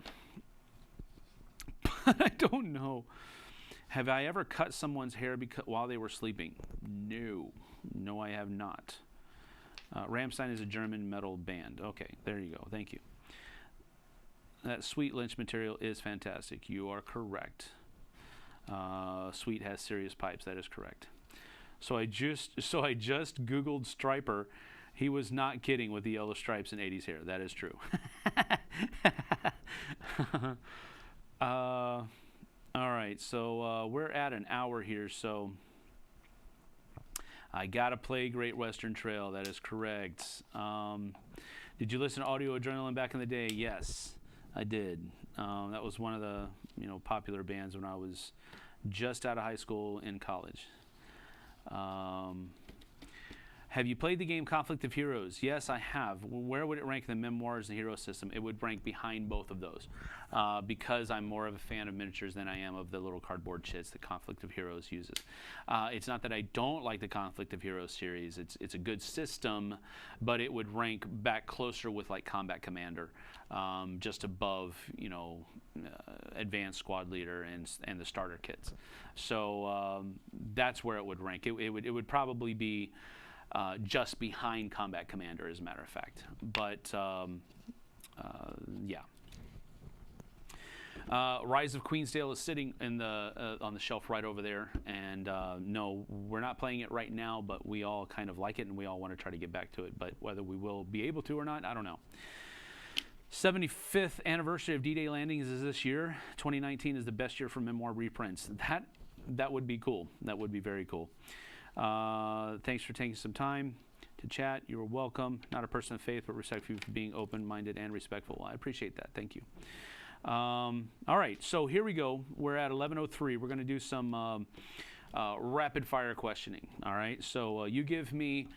But I don't know. Have I ever cut someone's hair while they were sleeping? No, I have not. Rammstein is a German metal band. Okay, there you go. Thank you. That Sweet Lynch material is fantastic. You are correct. Sweet has serious pipes. That is correct. So I just Googled Striper. He was not kidding with the yellow stripes and 80s hair. That is true. All right, so we're at an hour here, so I gotta play Great Western Trail. That is correct. Did you listen to Audio Adrenaline back in the day? Yes, I did. That was one of the popular bands when I was just out of high school and college. Have you played the game Conflict of Heroes? Yes, I have. Where would it rank in the Memoirs and Hero system? It would rank behind both of those, because I'm more of a fan of miniatures than I am of the little cardboard chits that Conflict of Heroes uses. It's not that I don't like the Conflict of Heroes series. It's a good system, but it would rank back closer with like Combat Commander, just above Advanced Squad Leader and the starter kits. So that's where it would rank. It would probably be just behind Combat Commander, as a matter of fact. But yeah. Rise of Queensdale is sitting in on the shelf right over there, and no, we're not playing it right now, but we all kind of like it, and we all want to try to get back to it. But whether we will be able to or not, I don't know. 75th anniversary of D-Day landings is this year. 2019 is the best year for memoir reprints. That would be cool. That would be very cool. Thanks for taking some time to chat. You are welcome. Not a person of faith, but respect for you for being open-minded and respectful. I appreciate that. Thank you. All right, so here we go. We're at 11:03. We're going to do some rapid-fire questioning. All right, so you give me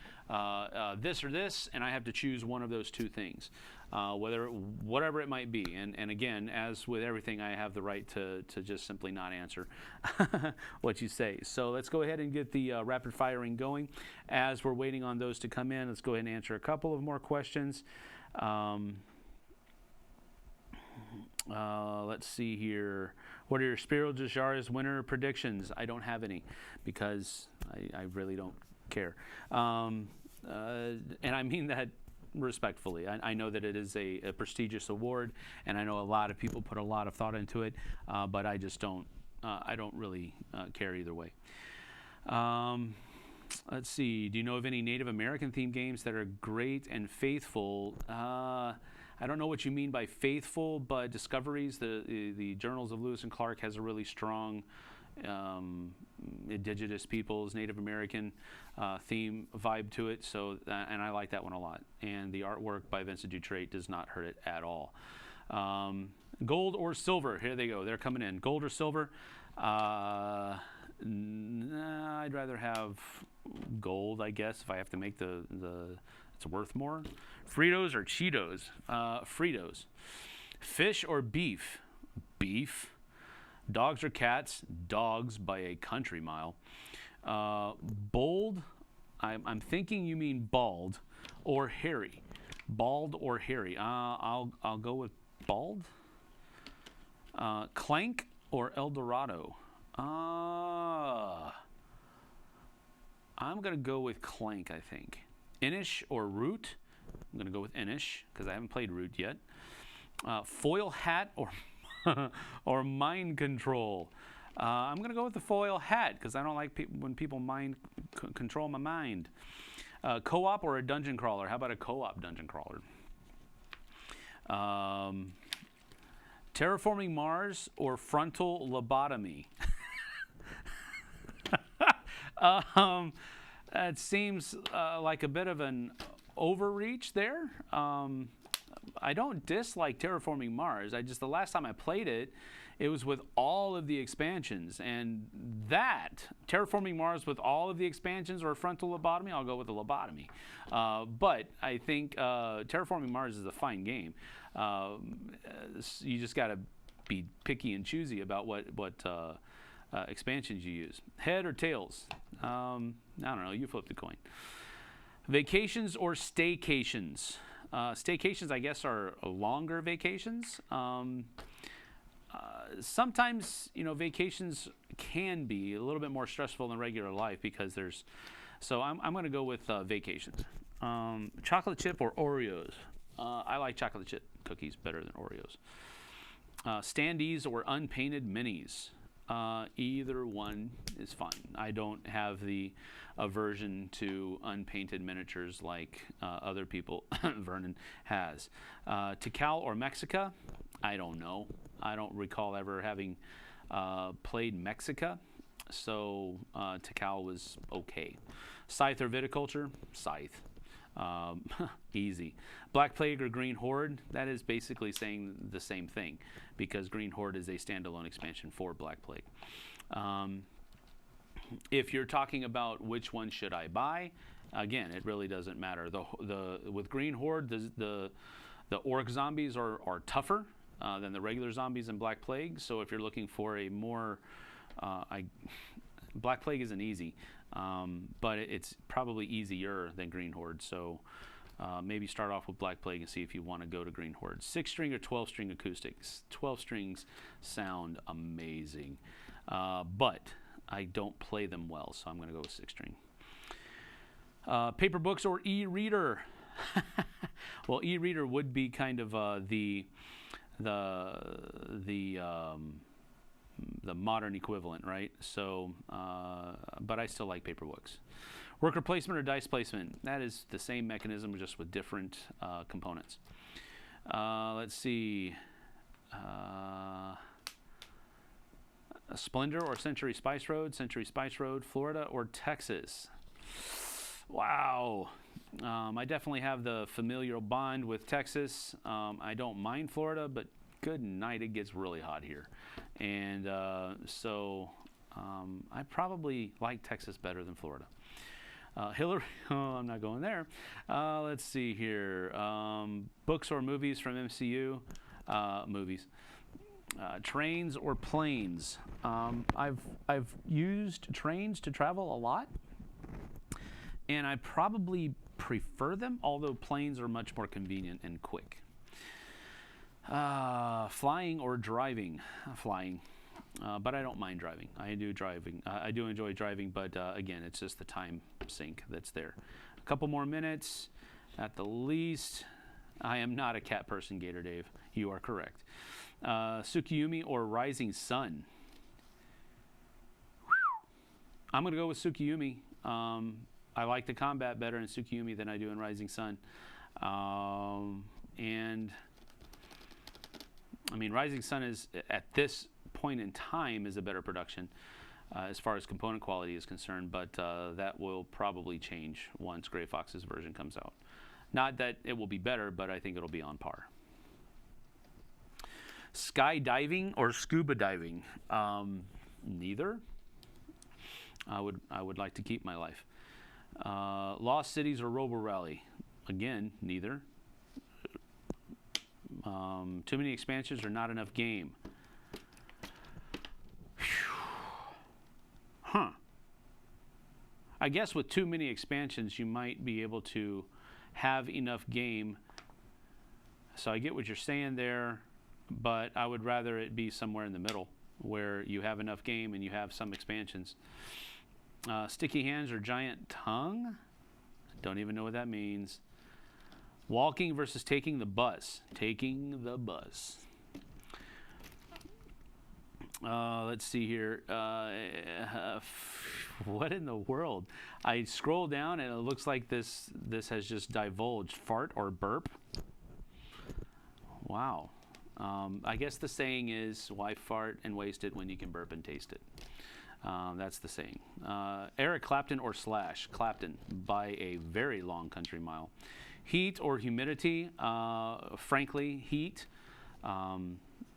this or this, and I have to choose one of those two things, whatever it might be. And again, as with everything, I have the right to just simply not answer what you say. So let's go ahead and get the rapid firing going. As we're waiting on those to come in, let's go ahead and answer a couple of more questions. Let's see here. What are your Spiro Jajar's winter predictions? I don't have any, because I really don't care. And I mean that respectfully. I know that it is a prestigious award, and I know a lot of people put a lot of thought into it, but I just don't. I don't really care either way. Let's see. Do you know of any Native American themed games that are great and faithful? I don't know what you mean by faithful, but Discoveries, the Journals of Lewis and Clark, has a really strong indigenous peoples, Native American theme vibe to it. So, and I like that one a lot. And the artwork by Vincent Dutrait does not hurt it at all. Gold or silver? Here they go. They're coming in. Gold or silver? I'd rather have gold, I guess, if I have to make it's worth more. Fritos or Cheetos? Fritos. Fish or beef? Beef. Dogs or cats? Dogs by a country mile. Bold? I'm thinking you mean bald. or hairy? Bald or hairy? I'll go with bald. Clank or El Dorado? I'm going to go with Clank, I think. Inish or Root? I'm going to go with Inish because I haven't played Root yet. Foil hat or or mind control? I'm going to go with the foil hat because I don't like when people control my mind. Co-op or a dungeon crawler? How about a co-op dungeon crawler? Terraforming Mars or frontal lobotomy? It seems like a bit of an overreach there. I don't dislike Terraforming Mars. The last time I played it, it was with all of the expansions, and that Terraforming Mars with all of the expansions or a frontal lobotomy, I'll go with the lobotomy. But I think Terraforming Mars is a fine game. You just got to be picky and choosy about what expansions you use. Head or tails? I don't know. You flip the coin. Vacations or staycations? Staycations, I guess, are longer vacations. Sometimes, vacations can be a little bit more stressful than regular life because there's. So I'm going to go with vacations. Chocolate chip or Oreos? I like chocolate chip cookies better than Oreos. Standees or unpainted minis? Either one is fine. I don't have the aversion to unpainted miniatures like other people, Vernon has. Tikal or Mexica? I don't know. I don't recall ever having played Mexica, so Tikal was okay. Scythe or Viticulture? Scythe. Easy. Black Plague or Green Horde? That is basically saying the same thing because Green Horde is a standalone expansion for Black Plague. If you're talking about which one should I buy, again, it really doesn't matter. With Green Horde, the orc zombies are tougher than the regular zombies in Black Plague. So if you're looking for a more, Black Plague isn't easy. But it's probably easier than Green Horde, so maybe start off with Black Plague and see if you want to go to Green Horde. 6-string or 12-string acoustics? 12 strings sound amazing, but I don't play them well, so I'm going to go with 6-string. Paper books or e-reader? Well, e-reader would be kind of the modern equivalent, right? So, but I still like paper books. Worker placement or dice placement? That is the same mechanism, just with different components. Let's see. Splendor or Century Spice Road? Century Spice Road. Florida or Texas? Wow. I definitely have the familial bond with Texas. I don't mind Florida, but good night, it gets really hot here. And so I probably like Texas better than Florida. Hillary, I'm not going there. Let's see here. Books or movies from MCU? Movies. Trains or planes? I've used trains to travel a lot, and I probably prefer them, although planes are much more convenient and quick. Flying or driving? Flying. But I don't mind driving. I do driving. I do enjoy driving, but again, it's just the time sink that's there. A couple more minutes at the least. I am not a cat person, Gator Dave. You are correct. Tsukuyomi or Rising Sun? I'm going to go with Tsukuyomi. I like the combat better in Tsukuyomi than I do in Rising Sun. And I mean, Rising Sun is, at this point in time, is a better production as far as component quality is concerned, but that will probably change once Gray Fox's version comes out. Not that it will be better, but I think it'll be on par. Skydiving or scuba diving? Neither. I would like to keep my life. Lost Cities or Robo Rally? Again, neither. Too many expansions or not enough game? Huh. I guess with too many expansions, you might be able to have enough game. So I get what you're saying there, but I would rather it be somewhere in the middle where you have enough game and you have some expansions. Sticky hands or giant tongue? Don't even know what that means. Walking versus taking the bus. Taking the bus. Let's see here. What in the world? I scroll down and it looks like this has just divulged. Fart or burp? Wow. I guess the saying is, why fart and waste it when you can burp and taste it? That's the saying. Eric Clapton or Slash? Clapton by a very long country mile. Heat or humidity? Frankly, heat.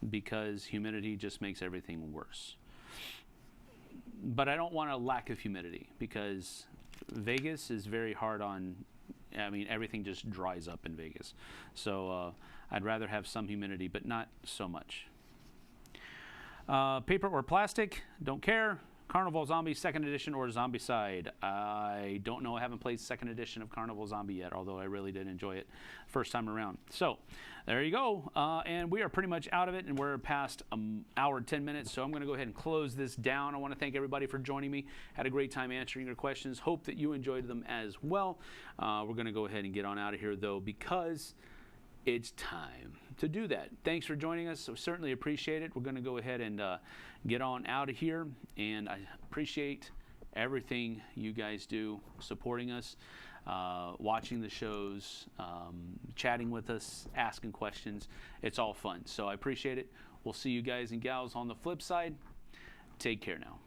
Because humidity just makes everything worse. But I don't want a lack of humidity because Vegas is very hard on, I mean, everything just dries up in Vegas. So I'd rather have some humidity, but not so much. Paper or plastic? Don't care. Carnival Zombie 2nd Edition or Zombicide? I don't know. I haven't played 2nd Edition of Carnival Zombie yet, although I really did enjoy it first time around. So there you go. And we are pretty much out of it, and we're past an hour and 10 minutes, so I'm going to go ahead and close this down. I want to thank everybody for joining me. Had a great time answering your questions. Hope that you enjoyed them as well. We're going to go ahead and get on out of here, though, because it's time to do that. Thanks for joining us. We certainly appreciate it. We're going to go ahead and get on out of here, and I appreciate everything you guys do, supporting us, watching the shows, chatting with us, asking questions. It's all fun, so I appreciate it. We'll see you guys and gals on the flip side. Take care now.